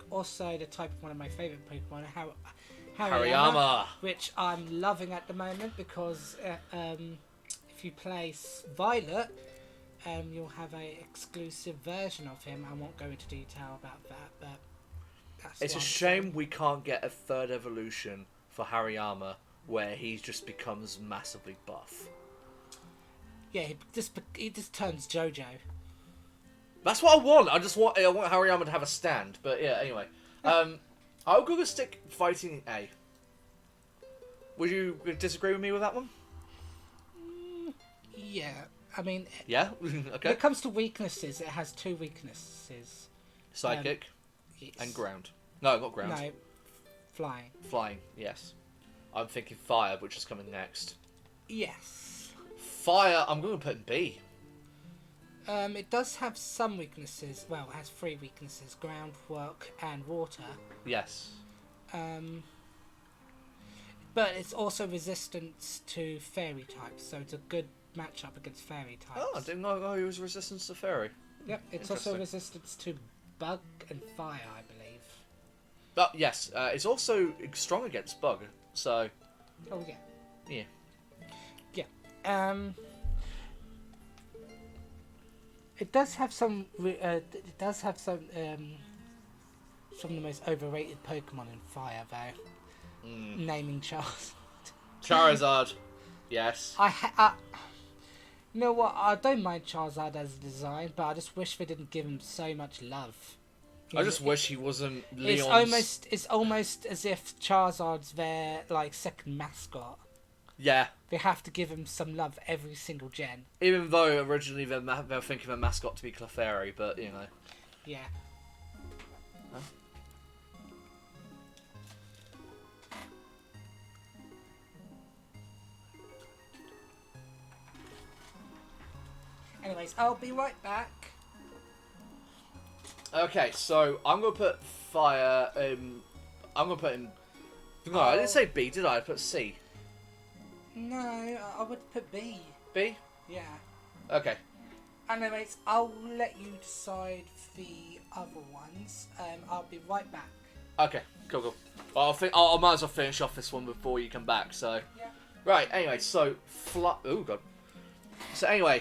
also the type of one of my favourite Pokemon, Hariyama, which I'm loving at the moment because if you play Violet, you'll have a exclusive version of him. I won't go into detail about that, but it's a shame we can't get a third evolution for Hariyama where he just becomes massively buff. Yeah, he just turns JoJo. That's what I want. I want Hariyama to have a stand. But yeah, anyway, I'll go stick fighting in A. Would you disagree with me with that one? Yeah, I mean. Yeah. Okay. When it comes to weaknesses, it has two weaknesses. Psychic yes. and ground. No, not ground. No, flying. Flying. Yes. I'm thinking fire, which is coming next. Yes. Fire. I'm going to put in B. It does have some weaknesses. Well, it has 3 weaknesses: ground, work, and water. Yes. But it's also resistance to fairy types, so it's a good matchup against fairy types. Oh, I didn't know he was resistant to fairy. Yep, it's also resistance to bug and fire, I believe. But yes, it's also strong against bug. So. Oh yeah. Yeah. Yeah. It does have some. It does have some of the most overrated Pokemon in fire, though. Naming Charles. Charizard. Yes. You know what? I don't mind Charizard as a design, but I just wish they didn't give him so much love. I just wish he wasn't Leon's... It's almost as if Charizard's their second mascot. Yeah. They have to give him some love every single gen. Even though originally they were thinking of a mascot to be Clefairy, but you know. Yeah. Huh? Anyways, I'll be right back. Okay, so I'm gonna put fire. I'm gonna put in. No, I didn't say B, did I? I put C. No, I would put B. B? Yeah. Okay. Anyways, I'll let you decide the other ones. I'll be right back. Okay, cool. Well, I might as well finish off this one before you come back. So. Yeah. Right. Anyway, so oh god. So anyway,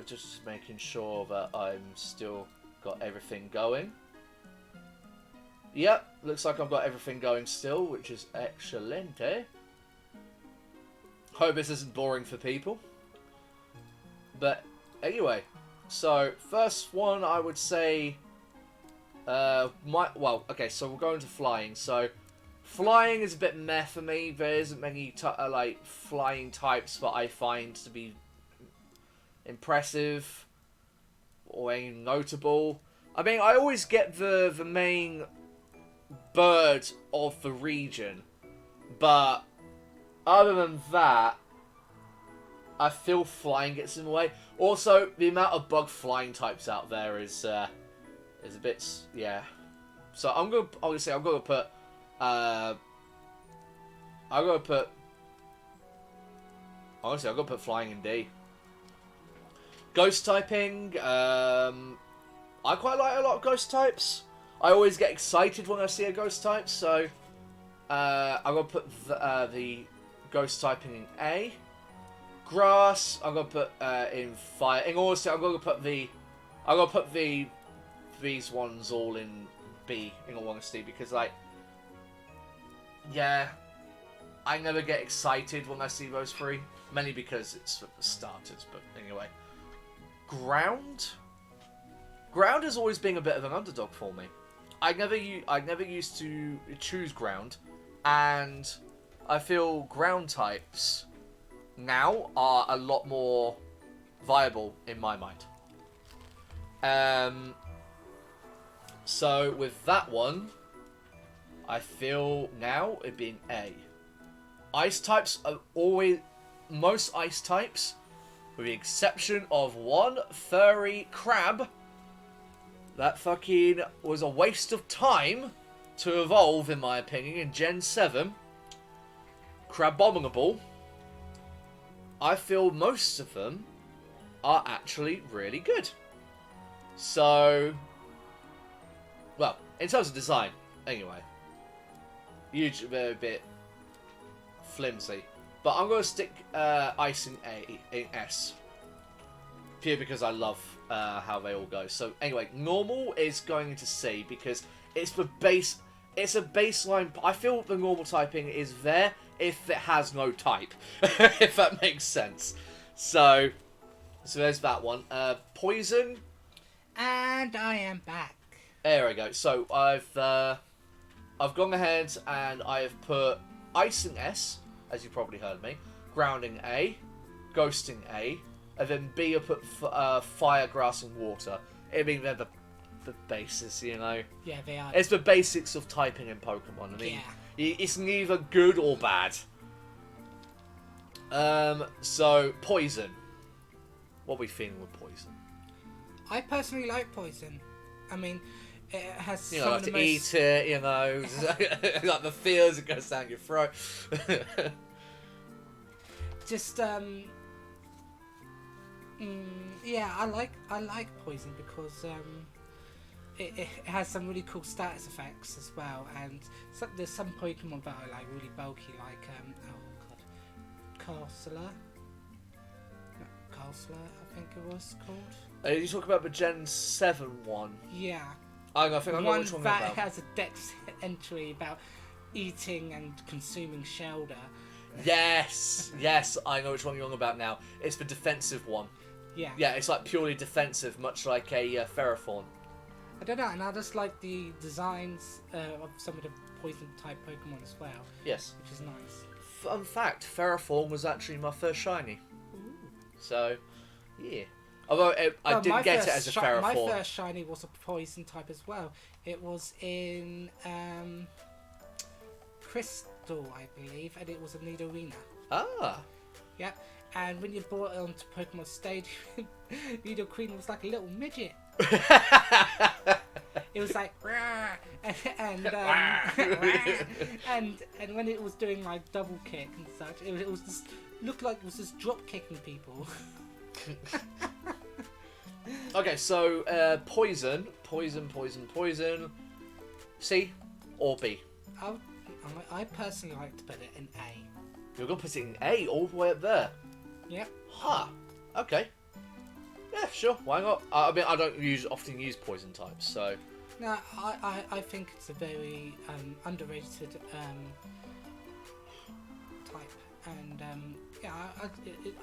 just making sure that I'm still got everything going. Yep, looks like I've got everything going still, which is excellent, eh? Hope this isn't boring for people. But anyway, so first one I would say, so we're going to flying. So flying is a bit meh for me. There isn't many flying types that I find to be impressive or any notable. I mean, I always get the main bird of the region, but other than that, I feel flying gets in the way. Also, the amount of bug flying types out there is a bit, yeah. So I'm gonna put flying in D. Ghost typing, I quite like a lot of ghost types. I always get excited when I see a ghost type, so I'm gonna put the ghost typing in A. Grass, I'm gonna put in fire. And also, I'm gonna put the I'm gonna put these ones all in B, in all honesty, because like, yeah, I never get excited when I see those three, mainly because it's for the starters. But anyway, Ground has always been a bit of an underdog for me. I never used to choose Ground, and I feel Ground types now are a lot more viable in my mind. So with that one, I feel now it being A. Ice types are always... Most ice types, with the exception of one furry crab, that fucking was a waste of time to evolve, in my opinion, in Gen 7. Crabominable. I feel most of them are actually really good. So... Well, in terms of design, anyway. Huge, a bit flimsy. But I'm going to stick Ice in S. Pure because I love how they all go. So anyway, Normal is going into C because it's the base. It's a baseline. I feel the normal typing is there if it has no type. If that makes sense. So there's that one. Poison. And I am back. There we go. So I've gone ahead and I have put Ice in S, as you probably heard me. Grounding A, Ghosting A, and then B I put Fire, Grass, and Water. I mean, they're the bases, you know. Yeah, they are. It's the basics of typing in Pokemon. I mean, it's neither good or bad. So Poison. What are we feeling with Poison? I personally like Poison. I mean, it has You some know, of like the to most... eat it, you know, like the feels it goes down your throat. Just yeah, I like Poison because it has some really cool status effects as well, and there's some Pokemon that are like really bulky, like Carcela, I think it was called. You talk about the Gen 7 one. Yeah. I think I know which one that about. has a dex entry about eating and consuming shelter. Yes, I know which one you're on about now. It's the defensive one. Yeah. Yeah, it's like purely defensive, much like a Ferrothorn. I don't know, and I just like the designs of some of the poison type Pokemon as well. Yes. Which is nice. Fun fact, Ferrothorn was actually my first shiny. Ooh. So, yeah. Although I didn't get it as a Ferrothorn. My first shiny was a poison type as well. It was in Crystal, I believe, and it was a Nidorina. Ah. Yep. And when you brought it onto Pokemon Stadium, Nidoqueen was like a little midget. It was like and when it was doing like double kick and such, it was just looked like it was just drop kicking people. Okay, so poison. C or B? I personally like to put it in A. You're gonna put it in A all the way up there. Yep. Huh. Okay. Yeah, sure. Why not? I mean, I don't often use poison types, so. No, I think it's a very underrated type, and yeah,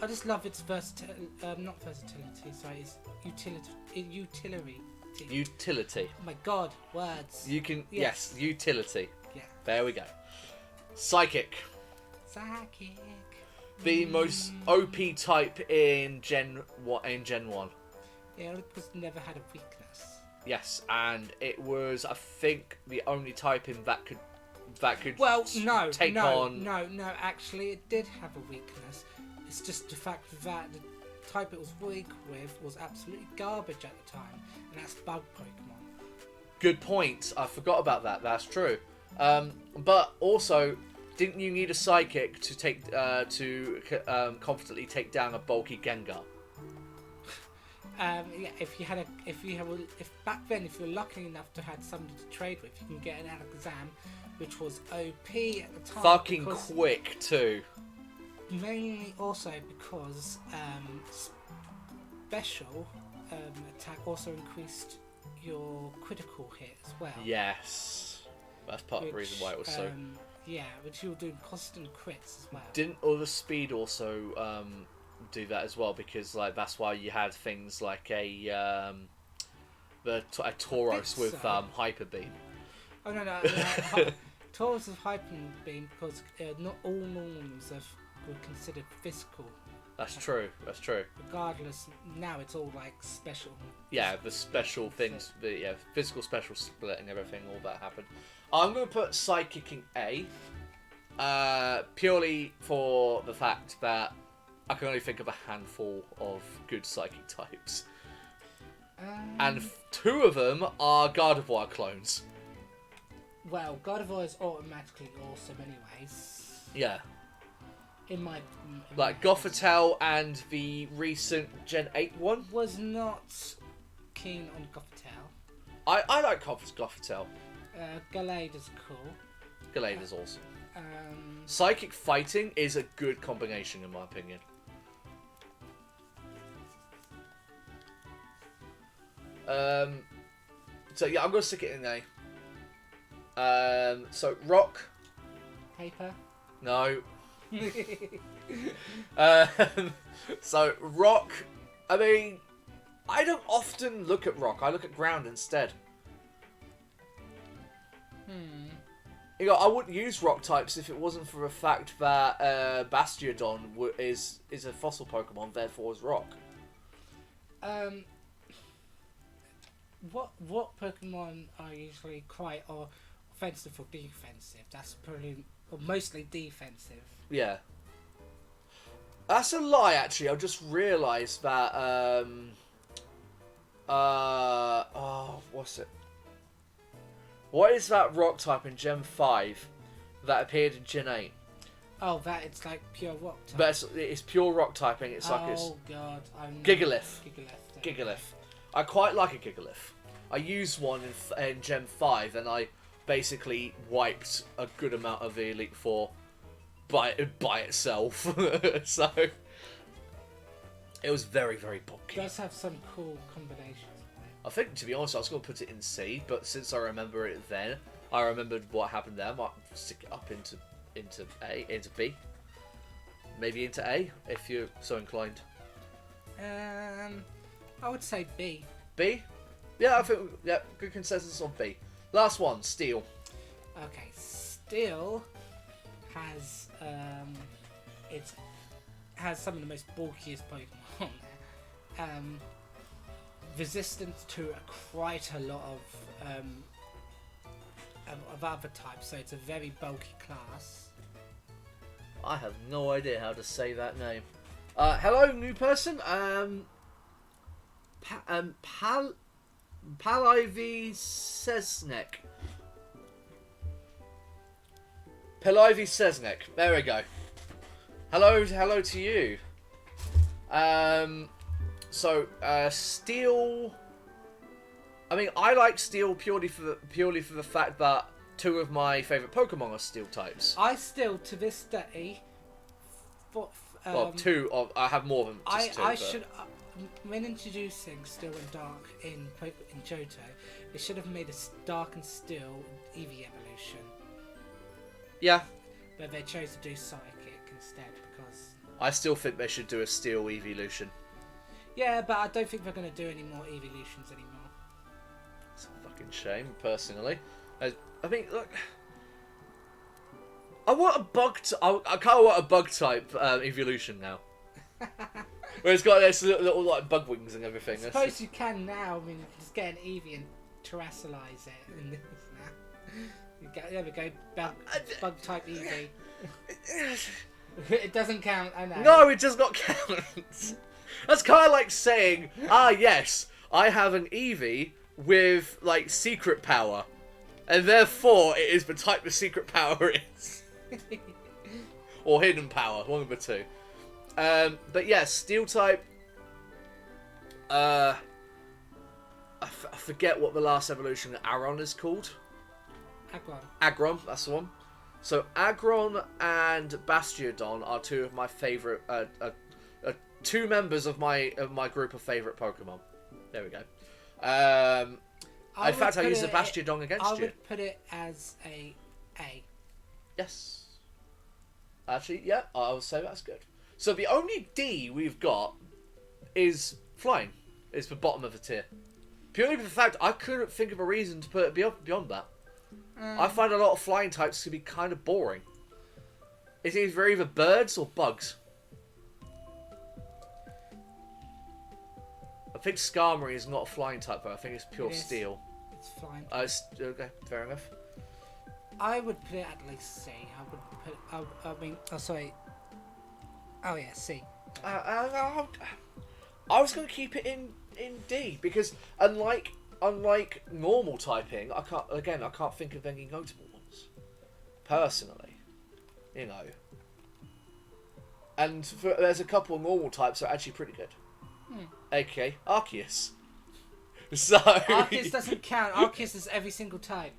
I just love its not versatility. Sorry, it's utility. Utility. Oh my God, words. You can yes, utility. Yeah. There we go. Psychic. The most OP type in Gen 1. Yeah, because it never had a weakness. Yes, and it was, I think, the only typing that could Well, take on. No, actually, it did have a weakness. It's just the fact that the type it was weak with was absolutely garbage at the time, and that's bug Pokemon. Good point. I forgot about that. That's true. But also, didn't you need a psychic to take confidently take down a bulky Gengar? Yeah, if back then, if you're lucky enough to have somebody to trade with, you can get an Alakazam, which was OP at the time. Fucking quick too. Mainly also because Special attack also increased your critical hit as well. Yes. That's part of the reason why it was so... Yeah, which you're doing constant crits as well. Didn't other speed also do that as well? Because like that's why you had things like a Tauros with Hyper Beam. Oh no! Tauros with Hyper Beam because not all normals were considered physical. That's true. That's true. Regardless, now it's all like special. Yeah, the special things. Physical special split and everything. All that happened. I'm going to put Psychic in A. Purely for the fact that I can only think of a handful of good Psychic types. And 2 of them are Gardevoir clones. Well, Gardevoir is automatically awesome anyways. Yeah. Like Gothitelle and the recent Gen 8 one. Was not keen on Gothitelle. I like Gothitelle. Gallade is cool. Gallade is awesome. Psychic Fighting is a good combination in my opinion. So yeah, I'm gonna stick it in A. So Rock. Paper. No. So Rock. I mean, I don't often look at Rock. I look at Ground instead. You know, I wouldn't use Rock types if it wasn't for the fact that Bastiodon is a fossil Pokemon, therefore is Rock. What Pokemon are usually quite offensive or defensive? That's probably mostly defensive. Yeah. That's a lie, actually. I just realised that. What's it? What is that Rock type in Gen 5 that appeared in Gen 8? Oh, it's like pure Rock type. But it's pure Rock typing. It's like it's. Oh god, Gigalith. Gigalith. I quite like a Gigalith. I used one in Gen 5 and I basically wiped a good amount of the Elite Four by itself. So it was very, very bulky. It does have some cool combinations. I think, to be honest, I was going to put it in C, but since I remember it then, I remembered what happened there. I might stick it up into B, maybe into A if you're so inclined. I would say B. B? Yeah, I think good consensus on B. Last one, Steel. Okay, Steel has it has some of the most bulkiest Pokemon on there. Resistance to quite a lot of other types, so it's a very bulky class. I have no idea how to say that name. Hello, new person. Palivy Sesnek. Palivy Sesnek. There we go. Hello to you. So Steel. I mean, I like Steel purely for the fact that 2 of my favourite Pokemon are Steel types. I still, to this day, well, 2 of I have more than just 2. I should. When introducing Steel and Dark in Johto, they should have made a Dark and Steel Eevee evolution. Yeah. But they chose to do Psychic instead because... I still think they should do a Steel evolution. Yeah, but I don't think they're going to do any more evolutions anymore. It's a fucking shame, personally. I mean, look... I want a bug... I kind of want a bug type evolution now. Where it's got this little like bug wings and everything. I suppose you can now. I mean, you can just get an Eevee and terrestrialize it. And there we go. Bug type Eevee. It doesn't count, I know. No, it does not count. That's kind of like saying, yes, I have an Eevee with like secret power, and therefore it is the type of secret power is, or hidden power, one of the two. But yeah, Steel type. I forget what the last evolution of Aron is called. Aggron, that's the one. So Aggron and Bastiodon are 2 of my favourite 2 members of my group of favourite Pokemon. There we go. In fact, I used a Bastiodon against you. I would put it as a A. Yes. Actually, yeah, I would say that's good. So the only D we've got is flying. It's the bottom of the tier. Purely for the fact I couldn't think of a reason to put it beyond that. I find a lot of flying types to be kind of boring. It's either birds or bugs. I think Skarmory is not a flying type, though. I think it's pure steel. It's flying. Okay, fair enough. I would put it at least C. I would put. Sorry. Oh yeah, C. I was going to keep it in D because unlike normal typing, I can't think of any notable ones personally, you know. And there's a couple of normal types that are actually pretty good. AKA Arceus. So Arceus doesn't count. Arceus is every single type.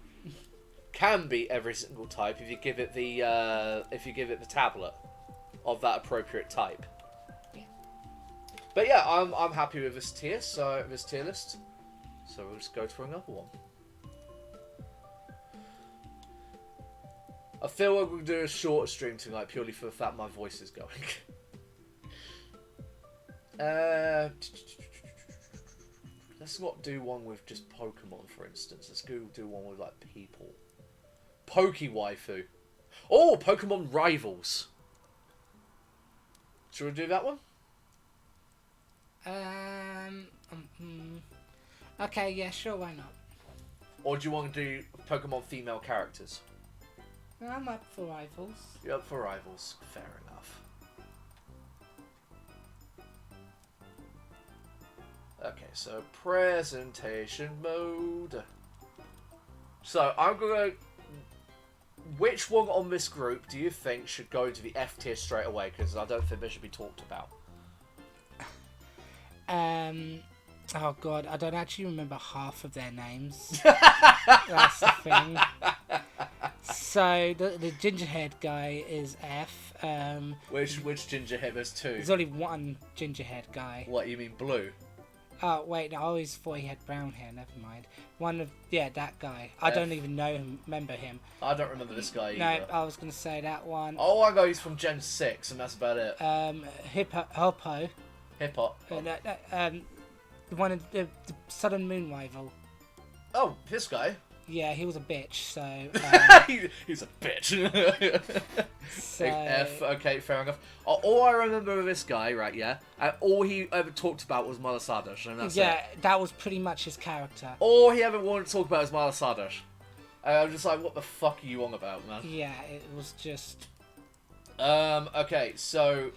Can be every single type if you give it the tablet of that appropriate type. Yeah. But yeah, I'm happy with this tier list. So we'll just go to another one. I feel like we'll do a shorter stream tonight purely for the fact my voice is going. Let's not do one with just Pokemon, for instance. Let's go do one with like people. Pokewaifu. Oh, Pokemon Rivals. Should we do that one? Okay, yeah, sure, why not? Or do you want to do Pokemon female characters? I'm up for Rivals. You're up for Rivals. Fair enough. Okay, so presentation mode. So I'm gonna. Which one on this group do you think should go to the F tier straight away? Because I don't think they should be talked about. Oh god, I don't actually remember half of their names. That's the thing. So the ginger-haired guy is F. Which ginger-haired? There's 2. There's only one ginger-haired guy. What, you mean blue? Oh wait, no, I always thought he had brown hair. Never mind. That guy. I don't even remember him. I don't remember this guy either. No, I was gonna say that one. Oh, I know he's from Gen 6, and that's about it. Hippo. Hip-hop. The one in the Southern Moon rival. Oh, this guy. Yeah, he was a bitch, so... He's a bitch. So... F, okay, fair enough. All I remember of this guy, right, yeah, and all he ever talked about was Malasadas, and that's it. Yeah, that was pretty much his character. All he ever wanted to talk about was Malasadas. And I'm just like, what the fuck are you on about, man? Yeah, it was just... Okay, so...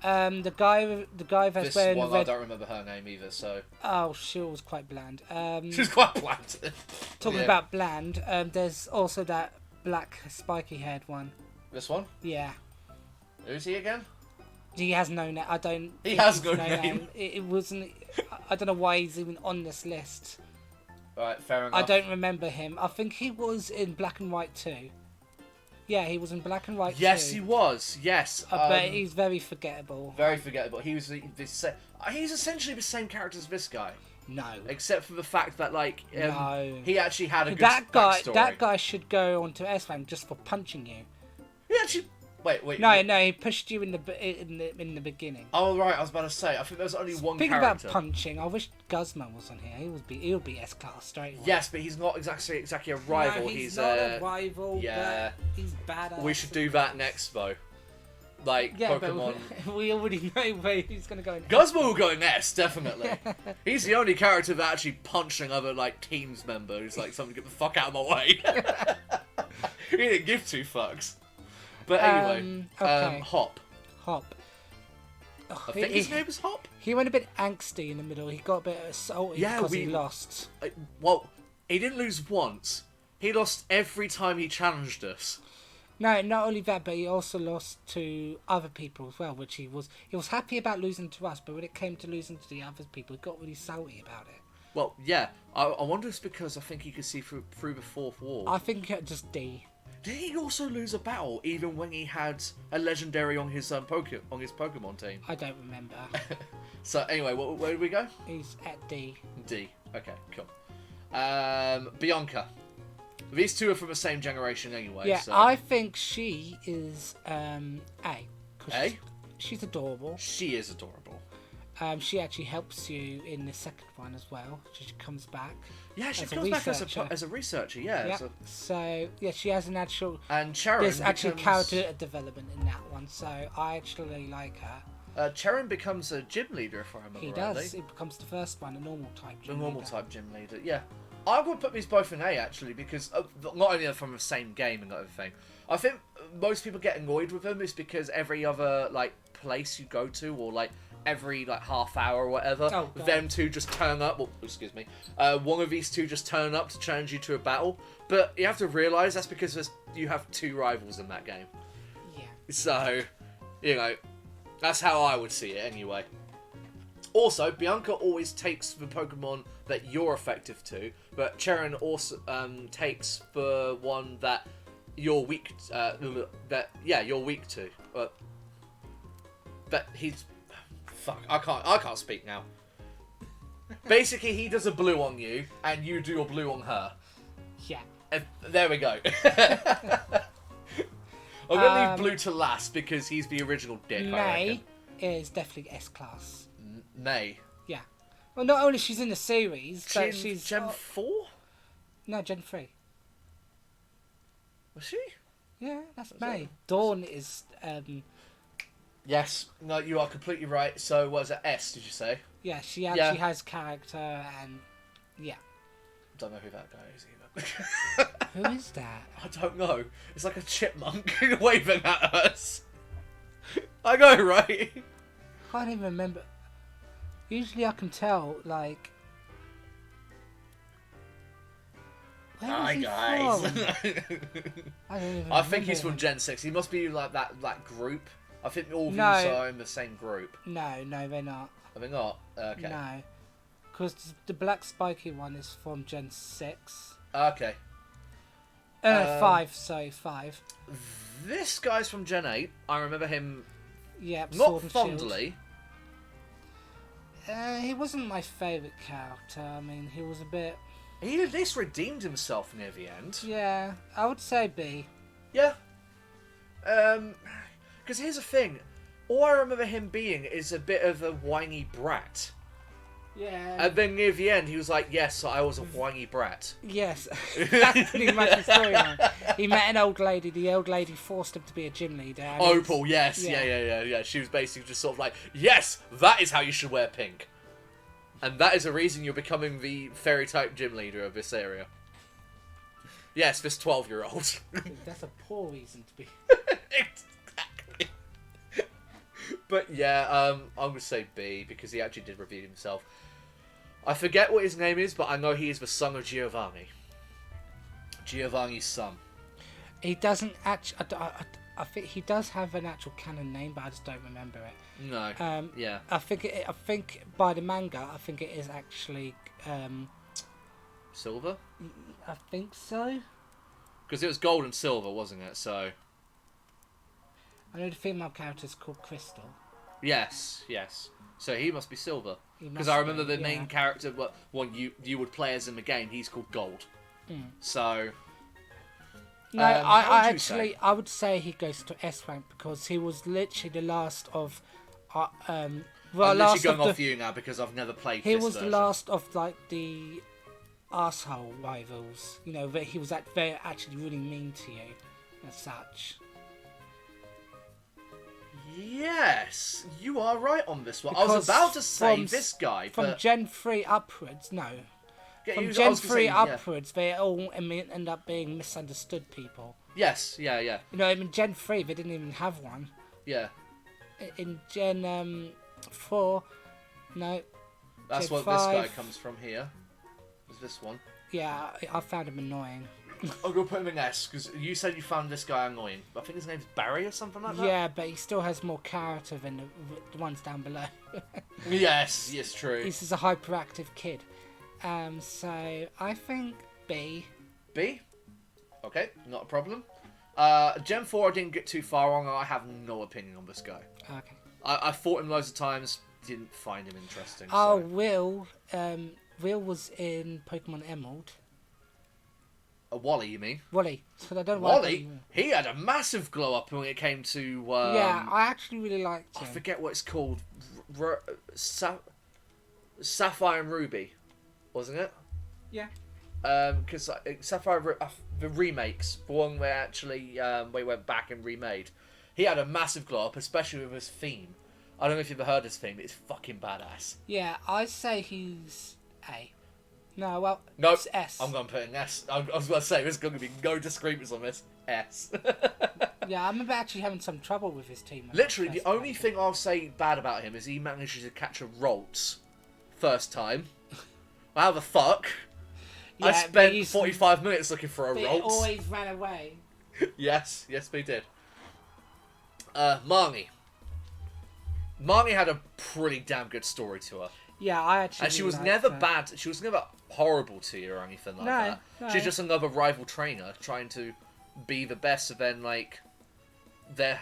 the guy that's this wearing one, red... I don't remember her name either, so... Oh, she was quite bland. She was quite bland. Talking about bland, there's also that black spiky-haired one. This one? Yeah. Who's he again? He has no name. I don't... He has no name. It wasn't... I don't know why he's even on this list. Alright, fair enough. I don't remember him. I think he was in Black and White too. Yeah, he was in Black and White too. Yes, he was. Yes. But he's very forgettable. Very forgettable. He was he's essentially the same character as this guy. No. Except for the fact that, like, no. he actually had a good backstory. That guy should go onto S-Rank just for punching you. He actually... Wait. No, he pushed you in the beginning. Oh, right, I was about to say. I think there's only one character. Speaking about punching, I wish Guzma was on here. He would be S-Class straight away. Yes, but he's not exactly a rival. No, he's not a rival, yeah. but he's badass. We should do that next, though. Like, yeah, Pokemon... But we already know where he's going to go in. Guzma will go in S, definitely. He's the only character that actually punched another, like, team's member who's like, someone get the fuck out of my way. He didn't give 2 fucks. But anyway, okay. Hop. Oh, I think his name was Hop? He went a bit angsty in the middle. He got a bit salty because he lost. Well, he didn't lose once. He lost every time he challenged us. No, not only that, but he also lost to other people as well, which he was happy about losing to us, but when it came to losing to the other people, he got really salty about it. Well, yeah. I wonder if it's because I think he could see through the 4th wall. I think just D. Did he also lose a battle even when he had a legendary on his Pokemon team? I don't remember. So anyway, where did we go? He's at D. D. Okay, cool. Bianca. These two are from the same generation anyway. Yeah, so. I think she is A. A? She's adorable. She is adorable. She actually helps you in the second one as well. She comes back. Yeah, she as comes a back researcher. as a researcher, yeah. Yeah. So, yeah, she has an actual... And Charon There's actually becomes... character development in that one, so I actually like her. Charon becomes a gym leader, if I remember He rightly. does. He becomes the first one, a normal type gym The normal leader. type gym leader, yeah. I'm going to put these both in A, actually, because not only are they from the same game and everything. I think most people get annoyed with them is because every other, like, place you go to, or, like, every, like, half hour or whatever, Oh, God. them two just turn up, well, excuse me, one of these two just turn up to challenge you to a battle, but you have to realise that's because you have two rivals in that game. Yeah. So, you know, that's how I would see it anyway. Also, Bianca always takes the Pokemon that you're effective to, but Charon also takes the one that you're weak. You're weak to. But he's fuck. I can't speak now. Basically, he does a blue on you, and you do your blue on her. Yeah. There we go. I'm gonna leave blue to last because he's the original dick. I May reckon. is definitely S-class. May. Yeah. Well, not only she's in the series, but she's... Gen 4? No, Gen 3. Was she? Yeah, that's Was May. it? Dawn is... Yes. No, you are completely right. So, was it S, did you say? Yeah, she actually has character and... Yeah. Don't know who that guy is either. Who is that? I don't know. It's like a chipmunk waving at us. I know, right? Can't even remember. Usually I can tell, like... Where was he from? I don't even I think he's remember from Gen 6. He must be like that group. I think all of No. are in the same group. No, they're not. Are they not? Okay. No. Because the black spiky one is from Gen 6. Okay. 5, so 5. This guy's from Gen 8. I remember him Yeah, not Sword and Shield. fondly. He wasn't my favourite character. I mean, he was a bit... He at least redeemed himself near the end. Yeah, I would say B. Yeah. Because here's the thing. All I remember him being is a bit of a whiny brat. Yeah. And then near the end, he was like, yes, I was a whiny brat. Yes, that's pretty much the storyline. He met an old lady. The old lady forced him to be a gym leader. And Opal, yes. Yeah. Yeah. She was basically just sort of like, yes, that is how you should wear pink. And that is the reason you're becoming the fairy-type gym leader of this area. Yes, this 12-year-old. That's a poor reason to be. Exactly. But yeah, I'm going to say B, because he actually did reveal himself. I forget what his name is, but I know he is the son of Giovanni. Giovanni's son. He doesn't actually. I think he does have an actual canon name, but I just don't remember it. No. Yeah. I think by the manga, I think it is actually. Silver? I think so. Because it was gold and silver, wasn't it? So. I know the female character is called Crystal. Yes. So he must be silver. He Because must I remember be, the main character, one you would play as in the game, he's called Gold. Mm. So. No, how would you say? I would say he goes to S rank because he was literally the last of. I'm literally going off you now because I've never played He this was version. the last of like the asshole rivals. You know, that he was very actually really mean to you, as such. Yes, you are right on this one. I Because was about to say from this guy, From but Gen 3 upwards, no. Yeah, From I Gen was gonna 3 say, yeah. upwards, they all end up being misunderstood people. Yes, yeah. You know, in Gen 3, they didn't even have one. Yeah. In Gen 4, no. That's Gen what this guy 5. comes from here. Is this one? Yeah, I found him annoying. I'm going to put him in S, because you said you found this guy annoying. I think his name's Barry or something like that? Yeah, but he still has more character than the ones down below. Yes, true. He's just a hyperactive kid. So, I think B. B? Okay, not a problem. Gen 4 I didn't get too far on. I have no opinion on this guy. Okay. I fought him loads of times. Didn't find him interesting. Oh, So. Will. Will was in Pokemon Emerald. Wally, you mean? Wally. So I don't know Wally? He had a massive glow up when it came to... yeah, I actually really liked him. I forget what it's called. Sapphire and Ruby, wasn't it? Yeah. Because Sapphire, the remakes, the one where actually we went back and remade, he had a massive glow up, especially with his theme. I don't know if you've ever heard his theme, but it's fucking badass. Yeah, I say he's A. No, well, Nope. it's S. I'm going to put an S. I was going to say, there's going to be no disagreements on this. S. Yeah, I remember actually having some trouble with his team. Literally, the only thing I'll say bad about him is he manages to catch a Ralts first time. How the fuck? Yeah, I spent 45 minutes looking for a They Ralts. always ran away. Yes, we did. Marnie. Marnie had a pretty damn good story to her. Yeah, I actually. And she really was liked never her. bad. She was never horrible to you or anything like that. No. She's just another rival trainer trying to be the best, so then like her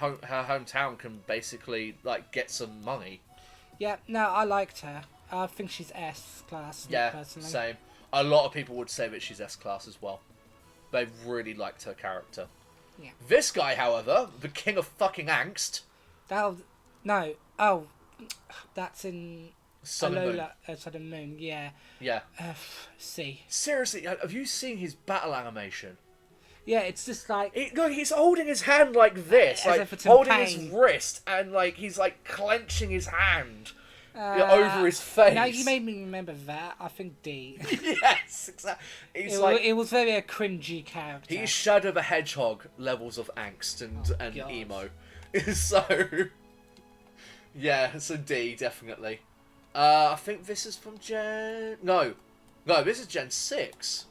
hometown can basically like get some money. Yeah, no, I liked her. I think she's S class. Yeah, personally. same. A lot of people would say that she's S class as well. They really liked her character. Yeah. This guy, however, the king of fucking angst. No. Oh, that's in Sun and Moon. Sun and Moon. Yeah. Yeah. C. Seriously, have you seen his battle animation? Yeah, it's just like He's holding his hand like this, As like if it's in holding his pain. wrist, and like he's like clenching his hand over his face. Now you made me remember that. I think D. Yes, exactly. It was very a cringy character. He's Shadow the Hedgehog levels of angst and God. emo. So yeah, so D definitely. I think this is from Gen. No, this is Gen 6.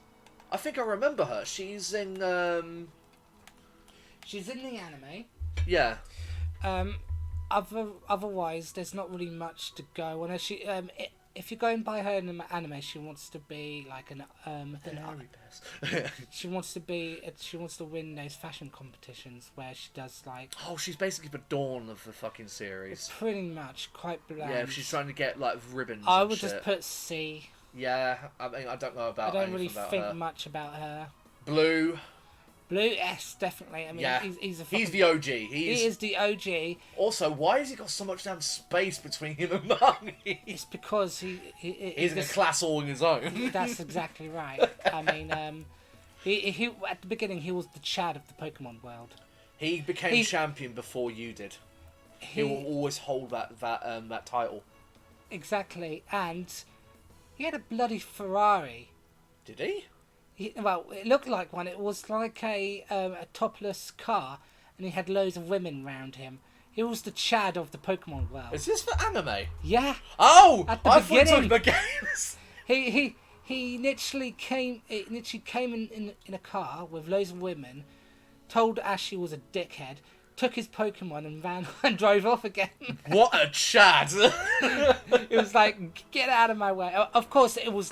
I think I remember her. She's in She's in the anime. Yeah. Otherwise, there's not really much to go on her. She if you're going by her in the anime, she wants to be like she wants to win those fashion competitions where she does like. Oh, she's basically the Dawn of the fucking series. Pretty much, quite bland. Yeah, she's trying to get like ribbons. I and would shit. just put C. Yeah, I mean, I don't know about. I don't really about think her. much about her. Blue. Blue S, definitely. I mean, Yeah, he's the OG. He is the OG. Also, why has he got so much damn space between him and Marnie? It's because He's in a class all in his own. That's exactly right. I mean, he at the beginning he was the Chad of the Pokemon world. He became champion before you did. He will always hold that title. Exactly, and he had a bloody Ferrari. Did he? Well, it looked like one. It was like a topless car, and he had loads of women around him. He was the Chad of the Pokemon world. Is this for anime? Yeah. Oh, At the I beginning. thought you were talking about games. He literally came in a car with loads of women, told Ash she was a dickhead, took his Pokemon and ran and drove off again. What a Chad! It was like, get out of my way. Of course, it was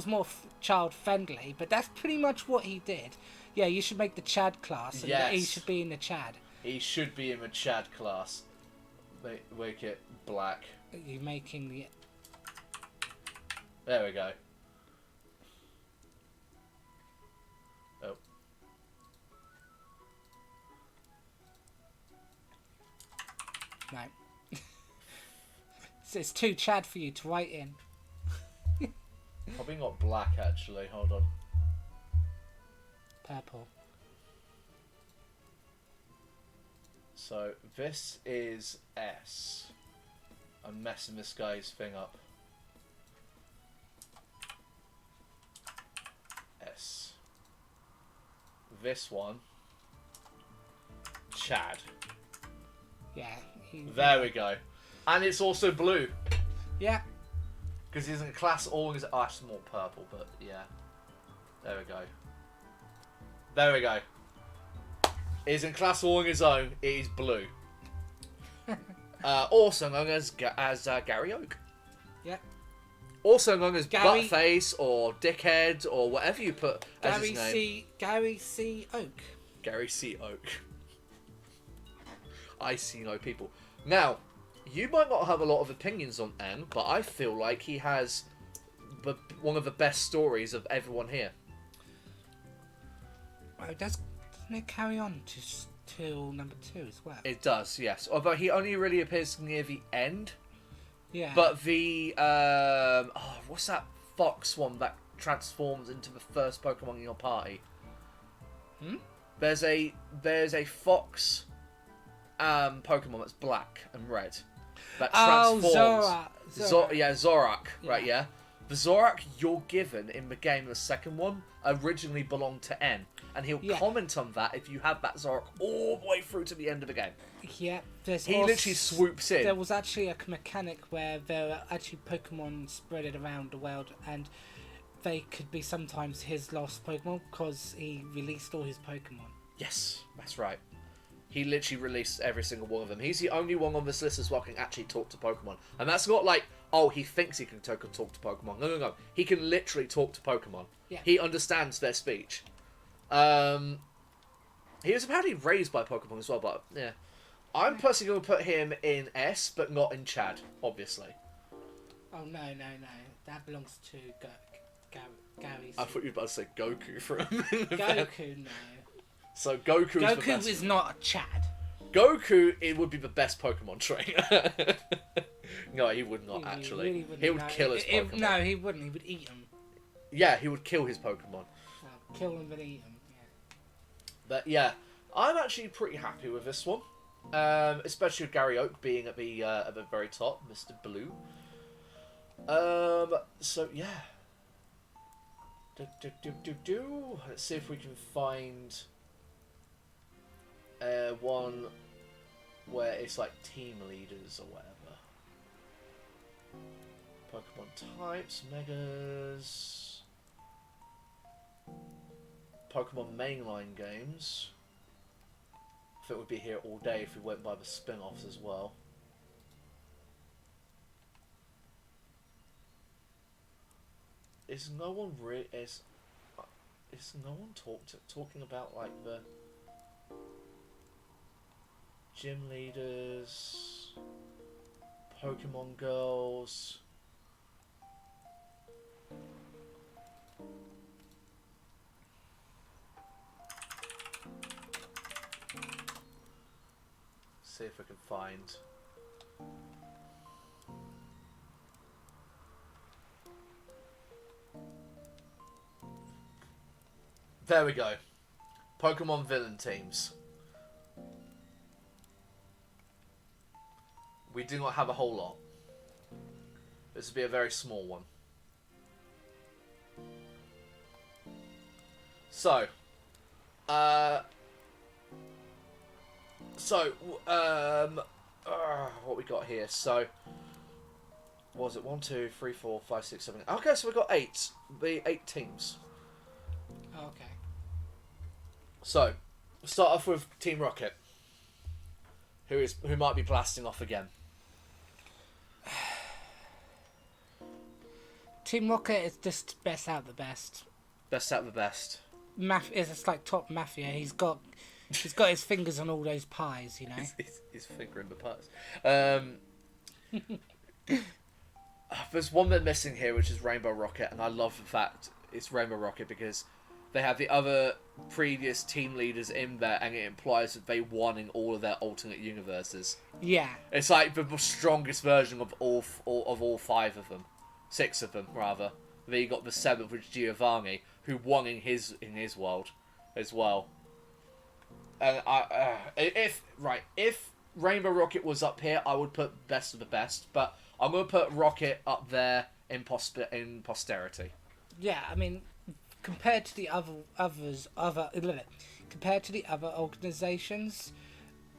more child friendly, but that's pretty much what he did. Yeah, you should make the Chad class, and Yes. he should be in the Chad. He should be in the Chad class. Make it black. You're making the. There we go. Oh. No. It's too Chad for you to write in. Probably not black, actually. Hold on. Purple. So, this is S. I'm messing this guy's thing up. S. This one. Chad. Yeah. There we go. And it's also blue. Yeah. Because he's in class all his... Oh, actually more purple, but yeah. There we go. There we go. He's in class all on his own. It is blue. Also known as Gary Oak. Yeah. Also known as Gary... Buttface or Dickhead or whatever you put as his name. Gary C. Oak. Gary C. Oak. I see no people. Now, you might not have a lot of opinions on N, but I feel like he has one of the best stories of everyone here. Oh, doesn't it carry on till number 2 as well? It does, yes. Although he only really appears near the end. Yeah. But the what's that fox one that transforms into the first Pokemon in your party? There's a fox Pokemon that's black and red that transforms. Zorak. Zorak. Right, yeah. The Zorak you're given in the game, the second one, originally belonged to N, and he'll comment on that if you have that Zorak all the way through to the end of the game. Yeah, he literally swoops in. There was actually a mechanic where there were actually Pokemon spread around the world, and they could be sometimes his lost Pokemon because he released all his Pokemon. Yes, that's right. He literally released every single one of them. He's the only one on this list as well can actually talk to Pokemon. And that's not like, oh, he thinks he can talk to Pokemon. No. He can literally talk to Pokemon. Yeah. He understands their speech. He was apparently raised by Pokemon as well, but yeah. I'm personally going to put him in S, but not in Chad, obviously. Oh, no. That belongs to Gary. I thought you were about to say Goku for him. Goku, no. So Goku is the best. Is not a Chad. Goku, it would be the best Pokemon trainer. No, he would not, actually. He would kill his Pokemon. No, he wouldn't. He would eat them. Yeah, he would kill his Pokemon. Kill them and eat them, yeah. But yeah, I'm actually pretty happy with this one. Especially with Gary Oak being at the very top, Mr. Blue. So yeah. Let's see if we can find one where it's like team leaders or whatever. Pokemon types, Megas, Pokemon mainline games. I think we'd be here all day if we went by the spin-offs as well. Is no one talking about like the gym leaders, Pokemon girls? See if we can find. There we go. Pokemon villain teams. We do not have a whole lot. This will be a very small one. So, what we got here? So, what was it? 1, 2, 3, 4, 5, 6, 7. Okay, so we got 8. The 8 teams. Okay. So, start off with Team Rocket, who might be blasting off again. Team Rocket is just best out of the best. Best out of the best. It's like top mafia. He's got his fingers on all those pies, you know. He's fingering the pies. There's one bit missing here, which is Rainbow Rocket, and I love the fact it's Rainbow Rocket because they have the other previous team leaders in there, and it implies that they won in all of their alternate universes. Yeah. It's like the strongest version of all 5 of them. 6 of them, rather. Then you got the 7th, which is Giovanni, who won in his world as well. And if Rainbow Rocket was up here, I would put best of the best, but I'm going to put Rocket up there in posterity. Yeah, I mean, compared to the other organisations,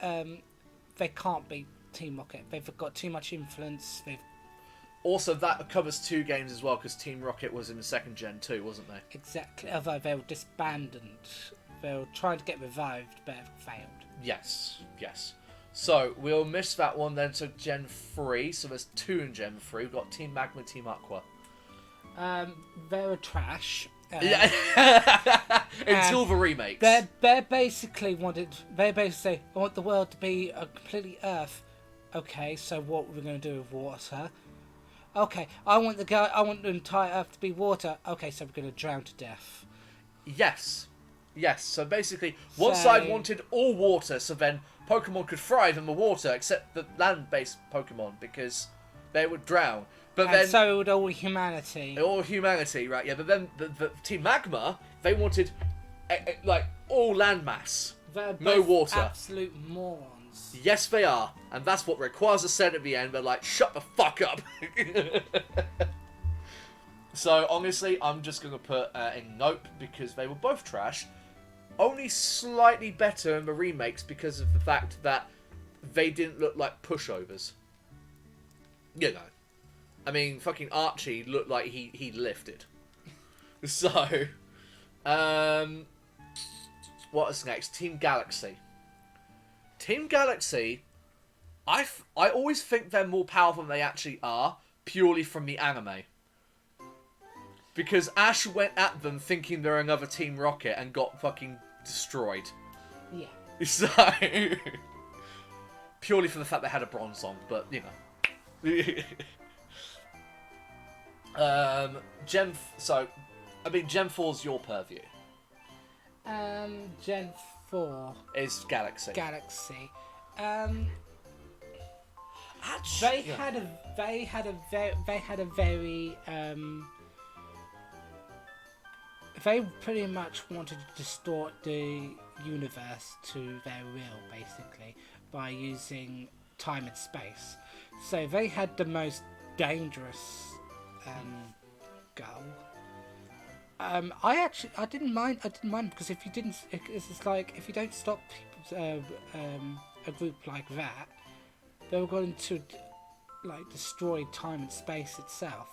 they can't beat Team Rocket. They've got too much influence. Also, that covers 2 games as well, because Team Rocket was in the 2nd gen too, wasn't they? Exactly. Although they were disbanded, they were trying to get revived, but failed. Yes. So we'll miss that one then to Gen 3. So there's 2 in Gen 3. We've got Team Magma, Team Aqua. They were trash. Yeah. Until the remakes. They basically say, I want the world to be a completely Earth. Okay, so what we're going to do with water? Okay, I want the entire Earth to be water. Okay, so we're going to drown to death. Yes. So basically, one side wanted all water, so then Pokemon could thrive in the water, except the land-based Pokemon, because they would drown. But then so would all humanity. All humanity, right? Yeah, but then the Team Magma, they wanted like all landmass, no water. Absolute morons. Yes, they are, and that's what Rayquaza said at the end. They're like, "Shut the fuck up." So honestly, I'm just gonna put in Nope because they were both trash. Only slightly better in the remakes because of the fact that they didn't look like pushovers. You know. I mean, fucking Archie looked like he lifted. So, what is next? Team Galaxy. Team Galaxy, I always think they're more powerful than they actually are, purely from the anime. Because Ash went at them thinking they're another Team Rocket and got fucking destroyed. Yeah. So, purely for the fact they had a bronze on, but, you know. Gen 4's your purview. Gen 4 is Galaxy. They had a very they pretty much wanted to distort the universe to their will, basically, by using time and space. So they had the most dangerous goal. I didn't mind because if you didn't, it's like if you don't stop people, a group like that, they were going to like destroy time and space itself.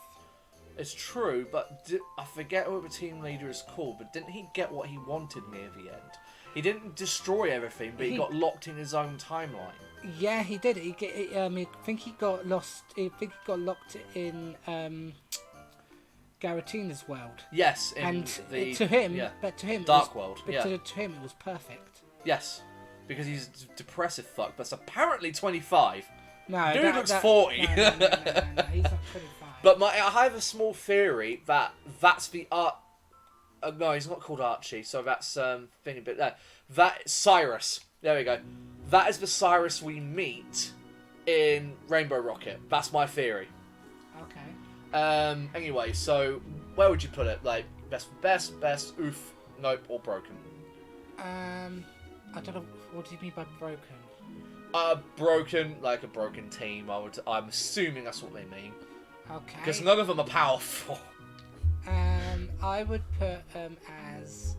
It's true, but I forget what the team leader is called, but didn't he get what he wanted near the end? He didn't destroy everything, but he got locked in his own timeline. Yeah, he did. I think he got lost. I think he got locked in Garatina's world. Yes, to him, Dark World. But to him, it was perfect. Yes, because he's a depressive fuck, but apparently 25. No, dude looks 40. No, he's not 25. But I have a small theory that's the art. No, he's not called Archie, so that's thinking. But that Cyrus. There we go. That is the Cyrus we meet in Rainbow Rocket. That's my theory. Okay. Anyway, so where would you put it? Like best, oof, nope, or broken? I don't know. What do you mean by broken? Broken, like a broken team. I'm assuming that's what they mean. Okay. Because none of them are powerful. I would put as.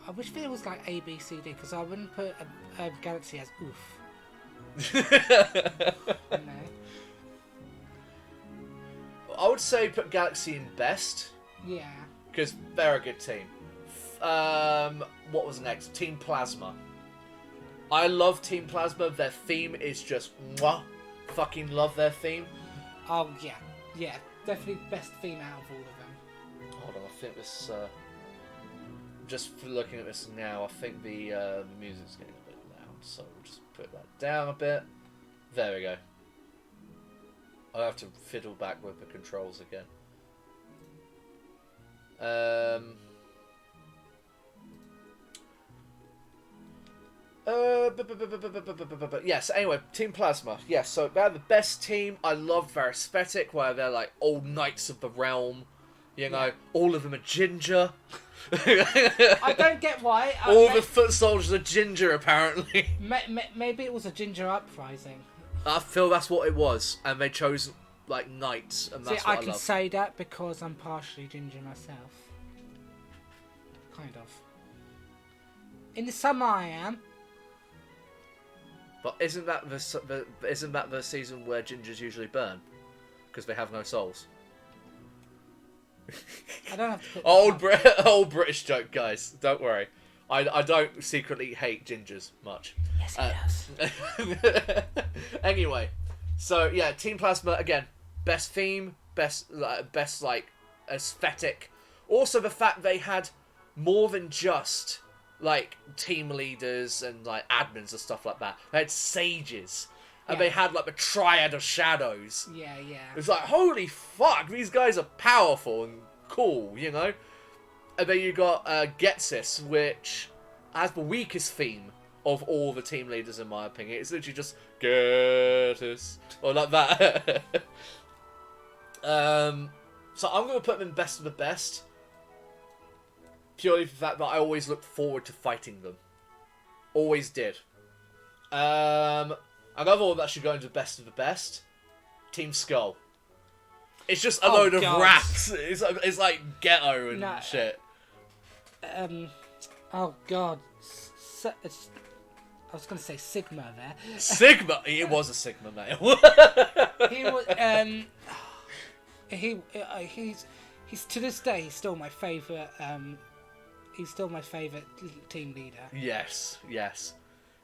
I wish there was like A, B, C, D, because I wouldn't put a Galaxy as oof. No. I would say put Galaxy in best. Yeah. Because they're a good team. What was next? Team Plasma. I love Team Plasma. Their theme is just mwah. Fucking love their theme. Oh yeah, yeah, definitely best theme out of all of them. Hold on, I think this. Just for looking at this now, I think the music's getting a bit loud, so we'll just put that down a bit. There we go. I'll have to fiddle back with the controls again. Yes, anyway, Team Plasma. Yes, so they're the best team. I love their aesthetic, where they're like old knights of the realm. You know, all of them are ginger. I don't get why. All the foot soldiers are ginger, apparently. Maybe it was a ginger uprising. I feel that's what it was, and they chose like knights, and that's what I love. I can say that because I'm partially ginger myself. Kind of. In the summer, I am. But isn't that the season where gingers usually burn because they have no souls? I don't have to put old British joke, guys. Don't worry. I don't secretly hate gingers much. Yes, he does. Anyway, so yeah, Team Plasma again, best theme, best like aesthetic, Also, the fact they had more than just like team leaders and like admins and stuff like that. They had sages, and they had like the triad of shadows. Yeah, yeah. It's like, holy fuck, these guys are powerful and cool, you know. And then you got Getsis, which has the weakest theme of all the team leaders, in my opinion. It's literally just Getsis or like that. So I'm going to put them in best of the best. Purely for the fact that I always looked forward to fighting them. Always did. Another one that should go into best of the best. Team Skull. It's just a load of raps. It's like ghetto and shit. Oh god. I was going to say Sigma there. Sigma? It was a Sigma male. He was, he's to this day, he's still my favourite, team leader. Yes.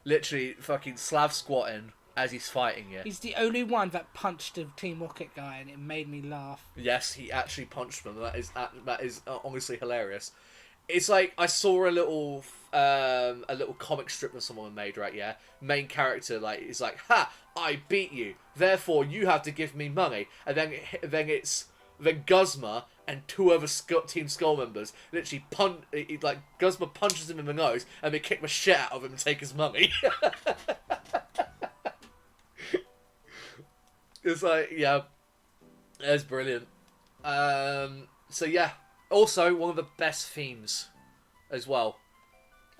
Literally fucking Slav squatting as he's fighting you. He's the only one that punched the Team Rocket guy, and it made me laugh. Yes, he actually punched them. That is honestly hilarious. It's like I saw a little comic strip that someone made, right? Yeah, main character like is like, "Ha! I beat you. Therefore, you have to give me money." And then Guzma and two other Team Skull members literally Guzma punches him in the nose, and they kick the shit out of him and take his money. It's like, yeah, it's brilliant. So yeah, also one of the best themes as well.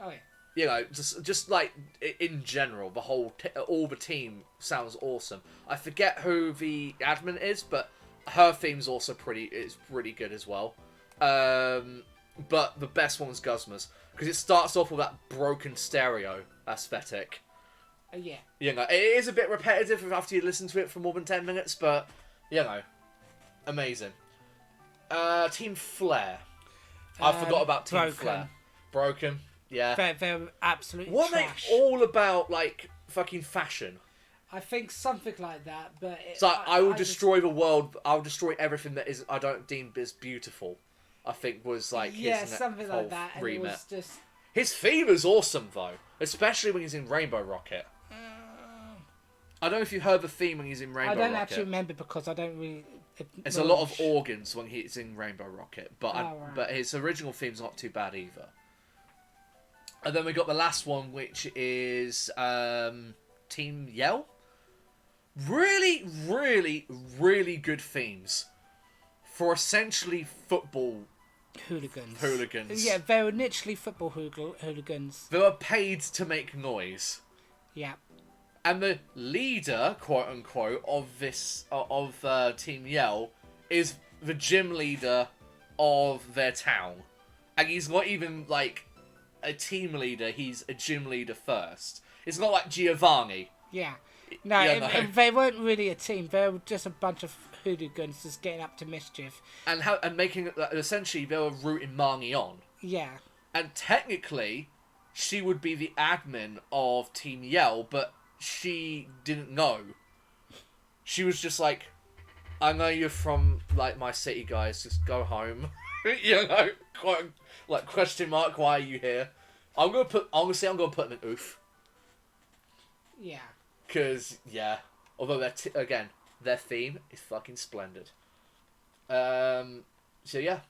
Oh yeah. You know, just like in general, the whole all the team sounds awesome. I forget who the admin is, but her theme's also pretty good as well. But the best one's Guzma's, because it starts off with that broken stereo aesthetic. Yeah. You know, it is a bit repetitive after you listen to it for more than 10 minutes, but, you know, amazing. Team Flare. I forgot about Team Flare. Broken, yeah. They're absolutely What are trash. they all about, like, fucking fashion? I think something like that, but... So I will destroy the world, I'll destroy everything that is I don't deem as beautiful, I think was, like, his something whole like that, and remit. it was just... His theme is awesome, though. Especially when he's in Rainbow Rocket. I don't know if you heard the theme when he's in Rainbow Rocket. I don't actually remember because I don't really... It's a lot of organs when he's in Rainbow Rocket, but his original theme's not too bad either. And then we got the last one, which is Team Yell. Really, really, really good themes for essentially football hooligans. Yeah, they were literally football hooligans. They were paid to make noise. Yeah. And the leader, quote unquote, of Team Yell is the gym leader of their town, and he's not even like a team leader; he's a gym leader first. It's not like Giovanni. Yeah, no, they weren't really a team. They were just a bunch of hooligans just getting up to mischief, and making essentially they were rooting Marnie on. Yeah, and technically, she would be the admin of Team Yell, but she didn't know. She was just like, I know you're from like my city, guys, just go home. You know, quite like question mark, why are you here? I'm gonna put them in oof. Yeah. Cause although their theme is fucking splendid. So yeah.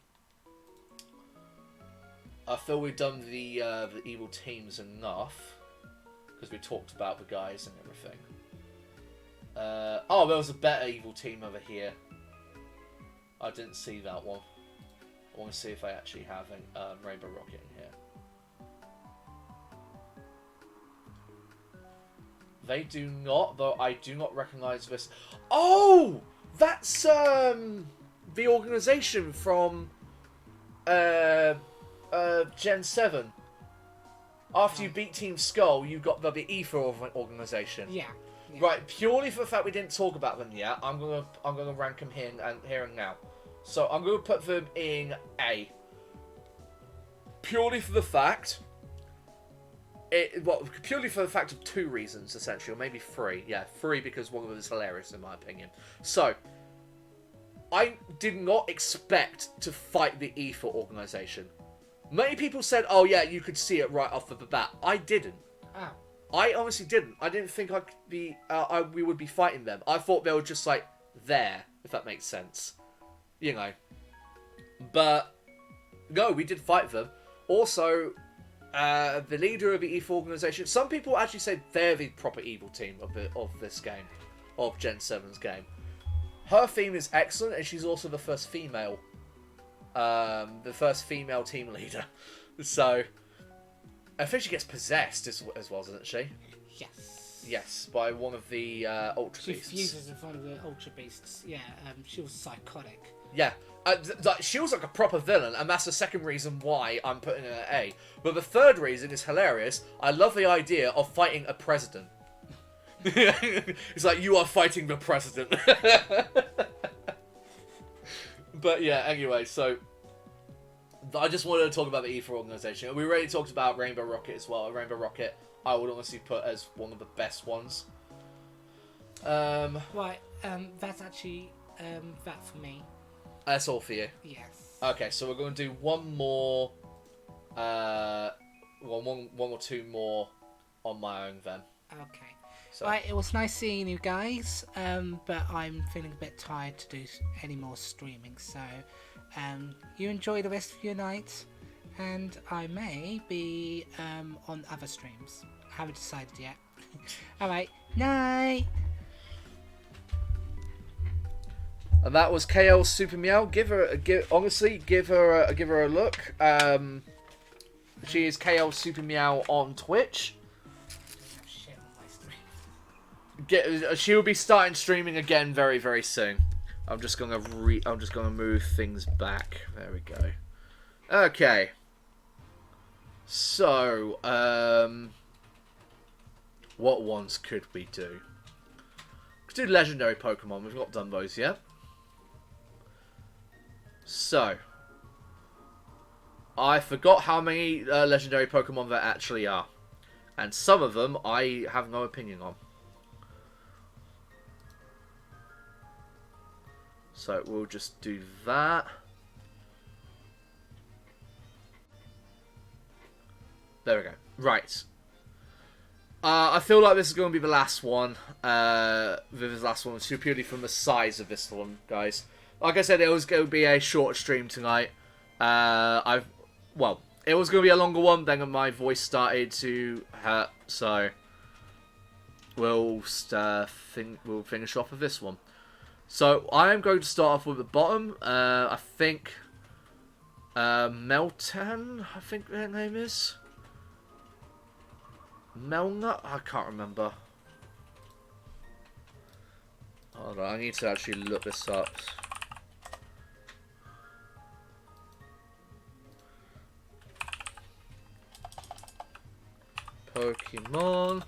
I feel we've done the evil teams enough. Because we talked about the guys and everything. There was a better evil team over here. I didn't see that one. I want to see if I actually have Rainbow Rocket in here. They do not, though I do not recognise this. Oh! That's the organisation from Gen 7. After you beat Team Skull, you got the Ether organisation. Yeah. Right, purely for the fact we didn't talk about them yet, I'm gonna rank them here and now. So I'm gonna put them in A. Purely for the fact of two reasons, essentially, or maybe three. Yeah, three, because one of them is hilarious in my opinion. So I did not expect to fight the Ether organization. Many people said, "Oh yeah, you could see it right off of the bat." I didn't. Oh. I honestly didn't. I didn't think we would be fighting them. I thought they were just like there, if that makes sense. You know. But no, we did fight them. Also, the leader of the Ether organization. Some people actually say they're the proper evil team of this game, of Gen 7's game. Her theme is excellent, and she's also the first female team leader. So, I think she gets possessed as well, doesn't she? Yes. Yes, by one of the Ultra She Beasts. fuses with one of the Ultra Beasts. Yeah, she was psychotic. Yeah. She was like a proper villain, and that's the second reason why I'm putting her at A. But the third reason is hilarious. I love the idea of fighting a president. It's like, you are fighting the president. But yeah, anyway, so I just wanted to talk about the Ether organization. We already talked about Rainbow Rocket as well. Rainbow Rocket, I would honestly put as one of the best ones. Right, that's actually that for me. That's all for you. Yes. Okay, so we're going to do one more, one or two more on my own then. Okay. So. Right, it was nice seeing you guys, but I'm feeling a bit tired to do any more streaming, so you enjoy the rest of your night, and I may be on other streams. I haven't decided yet. Alright, night! And that was klsupermeow. Give her a look. She is klsupermeow on Twitch. She will be starting streaming again very, very soon. I'm just gonna move things back. There we go. Okay. So, what ones could we do? We could do legendary Pokemon. We've not done those yet. So, I forgot how many legendary Pokemon there actually are, and some of them I have no opinion on. So we'll just do that. There we go. Right. I feel like this is going to be the last one. This last one, purely from the size of this one, guys. Like I said, it was going to be a short stream tonight. It was going to be a longer one. Then my voice started to hurt, so we'll finish off with this one. So, I am going to start off with the bottom. I think Meltan, I think their name is. Melnut? I can't remember. Hold on, I need to actually look this up. Pokemon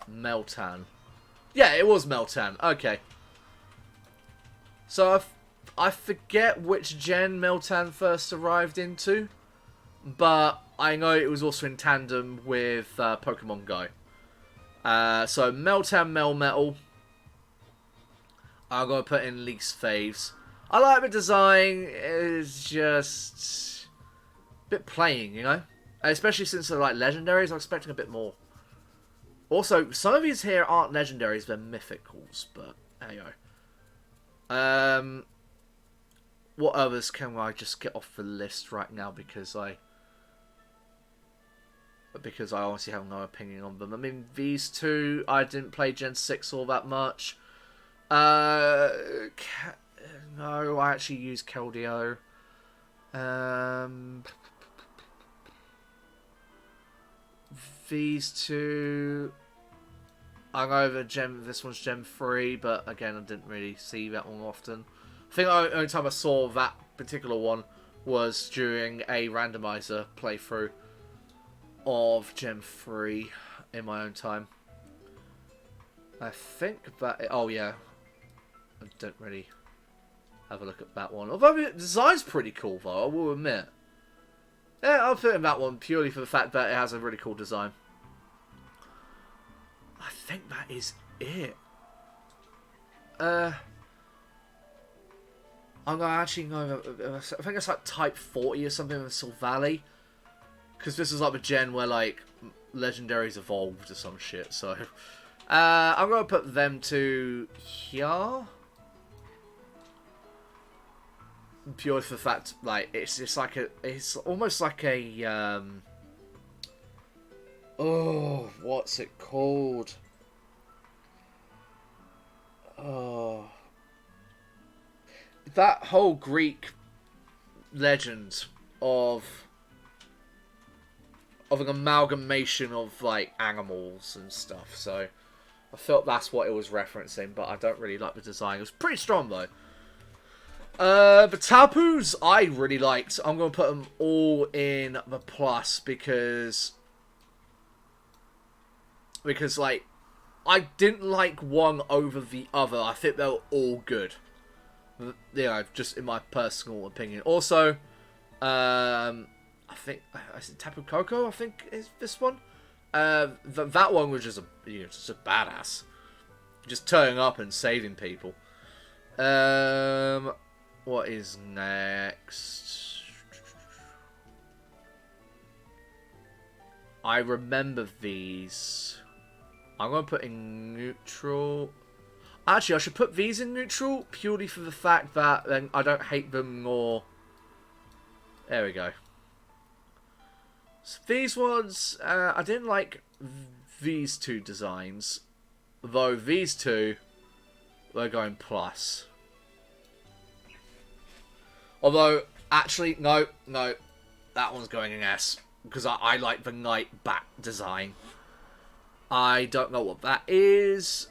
Meltan. Yeah, it was Meltan. Okay. So I forget which gen Meltan first arrived into, but I know it was also in tandem with Pokemon Go. So Meltan Melmetal, I'm going to put in least faves. I like the design. It's just a bit plain, you know? Especially since they're like legendaries, I'm expecting a bit more. Also, some of these here aren't legendaries, they're mythicals, but anyway. What others can I just get off the list right now because I honestly have no opinion on them. I mean, these two, I didn't play Gen 6 all that much. No, I actually used Keldeo. These two, I know that this one's Gen 3, but again, I didn't really see that one often. I think the only time I saw that particular one was during a randomizer playthrough of Gen 3 in my own time. I think that... Oh, yeah. I don't really have a look at that one. Although the design's pretty cool, though, I will admit. Yeah, I'll put in that one purely for the fact that it has a really cool design. I think that is it. I'm gonna actually go. I think it's like type 40 or something in Sil Valley, because this is like the gen where like legendaries evolved or some shit. So I'm gonna put them to here. Purely for the fact, like, it's just like it's almost like a, oh, what's it called? Oh, that whole Greek legend of an amalgamation of, like, animals and stuff, so I felt that's what it was referencing, but I don't really like the design. It was pretty strong, though. The Tapus I really liked. I'm going to put them all in the plus because like, I didn't like one over the other. I think they were all good. You know, just in my personal opinion. Also, I think, is it Tapu Koko, I think is this one? That one was just just a badass. Just turning up and saving people. What is next? I remember these. I'm going to put in neutral. Actually, I should put these in neutral purely for the fact that then I don't hate them more. There we go. So these ones, I didn't like these two designs. Though these two, we're going plus. Although, actually, no. That one's going in S. Because I like the Knight back design. I don't know what that is.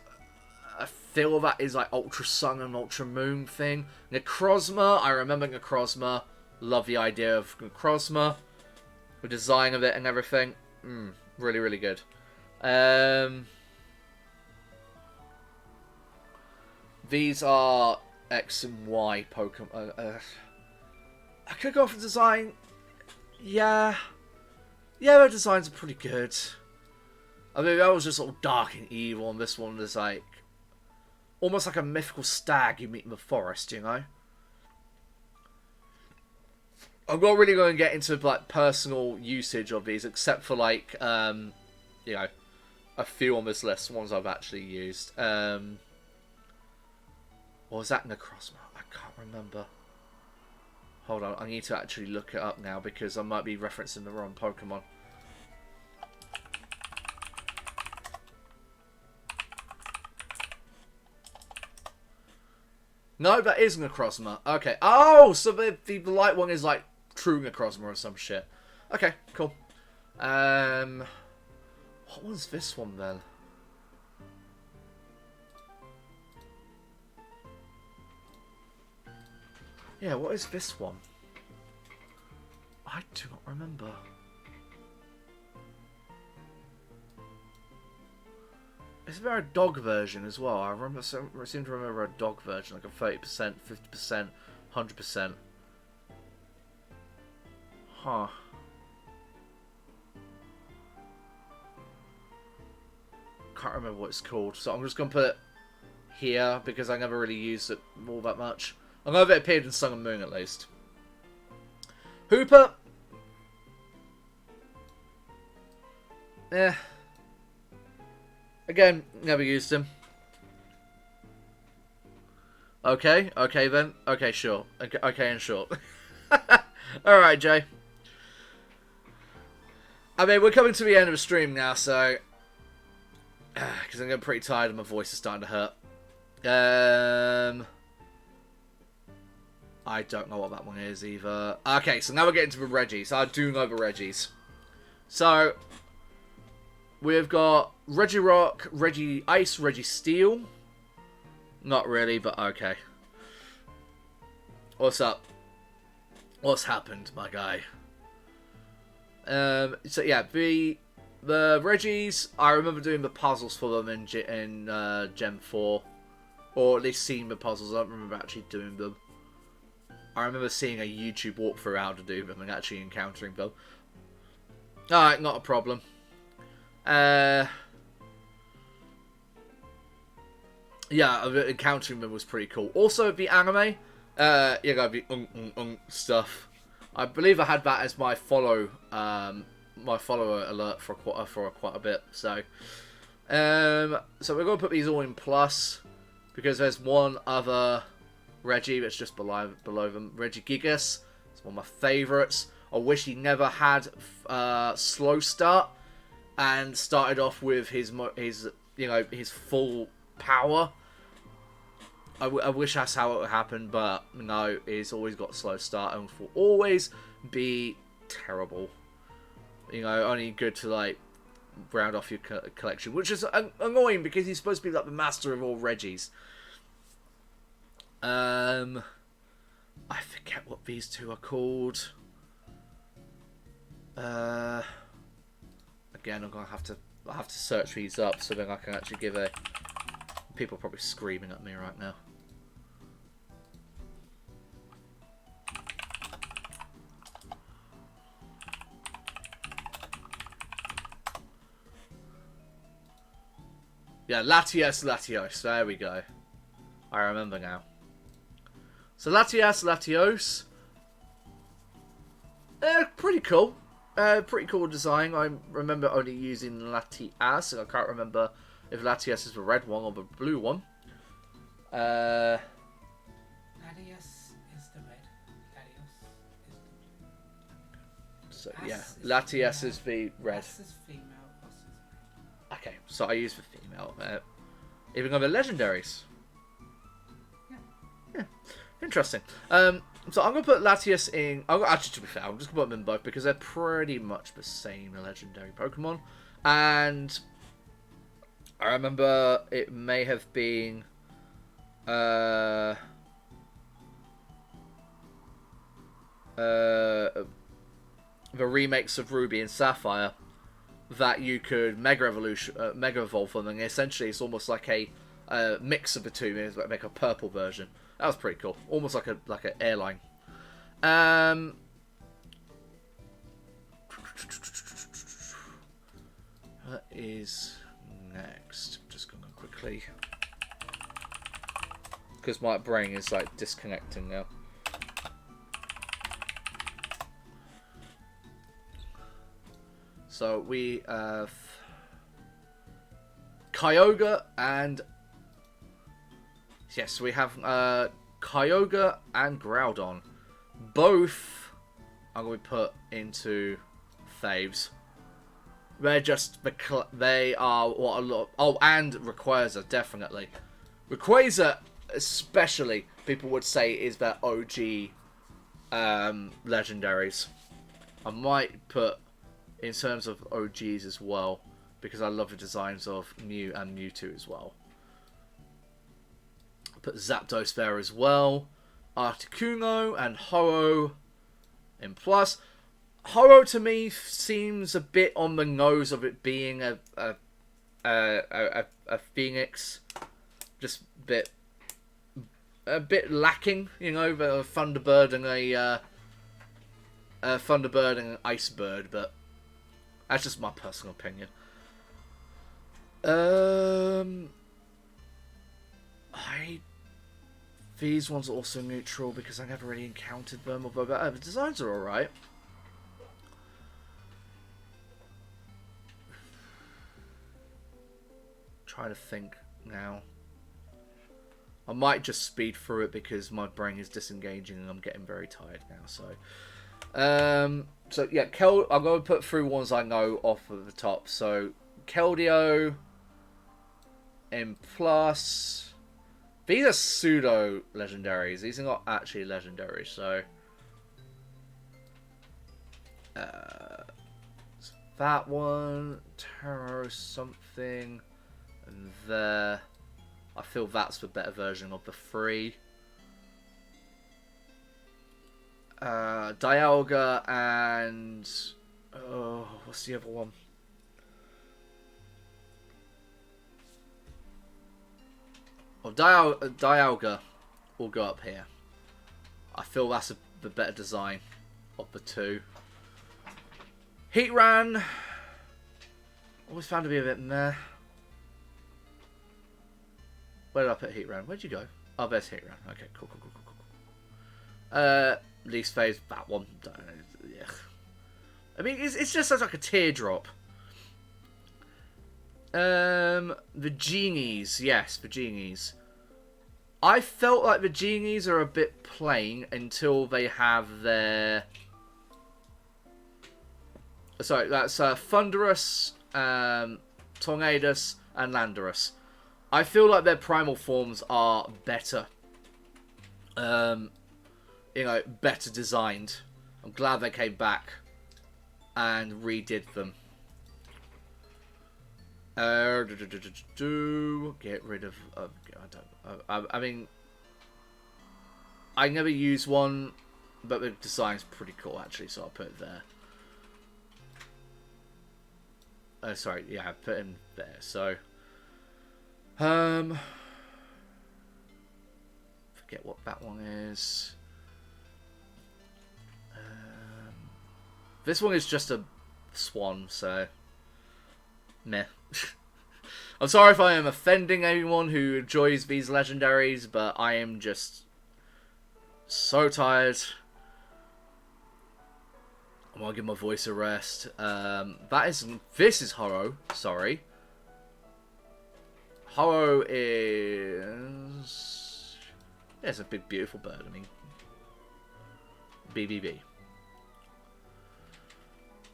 I feel that is like Ultra Sun and Ultra Moon thing. Necrozma, I remember Necrozma. Love the idea of Necrozma. The design of it and everything. Really, really good. These are X and Y Pokemon. I could go for design. Yeah, their designs are pretty good. I mean, that was just sort of dark and evil, and this one is like almost like a mythical stag you meet in the forest, you know. I'm not really going to get into like personal usage of these, except for like you know, a few on this list, ones I've actually used. Or was that Necrozma? I can't remember. Hold on, I need to actually look it up now because I might be referencing the wrong Pokemon. No, that is Necrozma. Okay. Oh, so the light one is like true Necrozma or some shit. Okay, cool. What was this one then? Yeah, what is this one? I do not remember. Is there a dog version as well? I seem to remember a dog version, like a 30%, 50%, 100%. Huh. Can't remember what it's called, so I'm just going to put it here because I never really used it all that much. I know that it appeared in Sun and Moon at least. Hooper. Yeah. Again, never used him. Okay then. Okay, sure. Okay, and sure. Alright, Jay. I mean, we're coming to the end of the stream now, so... Because I'm getting pretty tired and my voice is starting to hurt. I don't know what that one is either. Okay, so now we're getting to the Reggies. I do know the Reggies. So, we've got Regirock, Regice, Registeel. Not really, but okay. What's up? What's happened, my guy? So yeah, the Reggies, I remember doing the puzzles for them in Gen 4. Or at least seeing the puzzles. I don't remember actually doing them. I remember seeing a YouTube walkthrough how to do them and actually encountering them. Alright, not a problem. Yeah, yeah, encountering them was pretty cool. Also, the anime, the stuff. I believe I had that as my follower alert for quite a bit. So we're gonna put these all in plus because there's one other Reggie that's just below them. Reggie Gigas. It's one of my favourites. I wish he never had slow start and started off with his full power. I wish that's how it would happen, but no, he's always got slow start and will always be terrible. Only good to like round off your collection, which is annoying because he's supposed to be like the master of all Reggies. I forget what these two are called. Again, I'll have to search these up so then I can actually give a. People are probably screaming at me right now. Yeah, Latios. There we go. I remember now. So Latios. Pretty cool. Pretty cool design. I remember only using Latias, and I can't remember if Latias is the red one or the blue one. Latias is the red. Latios is the blue. So yeah, Latias is the red. As is female. As is red. Okay, so I use the female. Even though they're legendaries. Yeah. Interesting. So I'm going to put Latias in. Actually, to be fair, I'm just going to put them in both because they're pretty much the same legendary Pokemon. And I remember it may have been the remakes of Ruby and Sapphire that you could Mega Evolve them, and essentially it's almost like a mix of the two. It's like make a purple version. That was pretty cool, almost like an airline. That is next. I'm just going to quickly because my brain is like disconnecting now. So we have Kyogre and yes, we have Kyogre and Groudon. Both I'm going to put into faves. They're just they are what a lot. Oh, and Rayquaza definitely. Rayquaza especially people would say is their OG legendaries. I might put in terms of OGs as well because I love the designs of Mew and Mewtwo as well. Put Zapdos there as well. Articuno and Ho-Oh in plus. Ho-Oh to me seems a bit on the nose of it being a Phoenix. Just a bit lacking, the Thunderbird and a Thunderbird and an Ice Bird, but that's just my personal opinion. These ones are also neutral because I never really encountered them, although the designs are alright. Trying to think now. I might just speed through it because my brain is disengaging and I'm getting very tired now. So yeah, I'm going to put through ones I know off of the top. So Keldeo in plus. These are pseudo legendaries. These are not actually legendary. So that one, Taro something, and there. I feel that's the better version of the three. Dialga and what's the other one? Well, Dialga will go up here. I feel that's the better design of the two. Heatran always found to be a bit meh. Where did I put heat round? Where'd you go? Oh, there's heat round. Okay, cool. Least phase, that one. Yeah. I mean, it's just like a teardrop. The genies, yes, the genies. I felt like the genies are a bit plain until they have their... Sorry, that's Thunderous, Tornadus, and Landorus. I feel like their primal forms are better. Better designed. I'm glad they came back and redid them. Get rid of... I mean... I never use one, but the design's pretty cool, actually, so I'll put it there. Sorry, yeah, I put him there, so... Forget what that one is. This one is just a swan, so... Meh. I'm sorry if I am offending anyone who enjoys these legendaries, but I am just so tired. I want to give my voice a rest. This is Horo, sorry. Horo is... Yeah, it's a big, beautiful bird. I mean... BBB.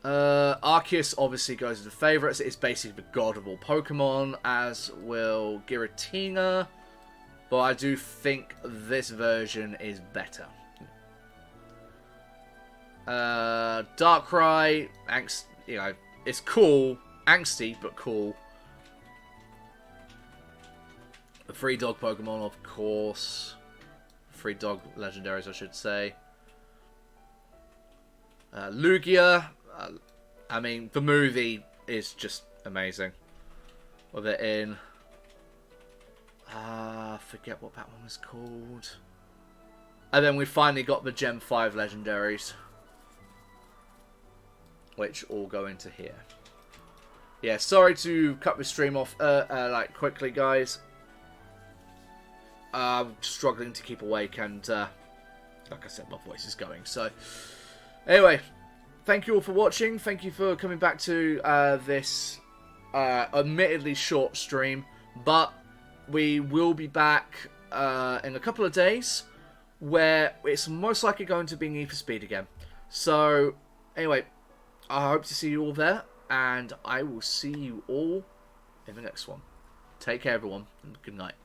Arceus obviously goes to the favourites. It's basically the god of all Pokemon, as will Giratina. But I do think this version is better. Darkrai, it's cool. Angsty, but cool. The free dog Pokemon, of course. Free dog legendaries, I should say. Lugia. I mean, the movie is just amazing. With it in... forget what that one was called. And then we finally got the Gen 5 legendaries. Which all go into here. Yeah, sorry to cut the stream off quickly, guys. I'm struggling to keep awake and, like I said, my voice is going. So, anyway... Thank you all for watching. Thank you for coming back to this admittedly short stream. But we will be back in a couple of days where it's most likely going to be Need for Speed again. So, anyway, I hope to see you all there. And I will see you all in the next one. Take care, everyone. And good night.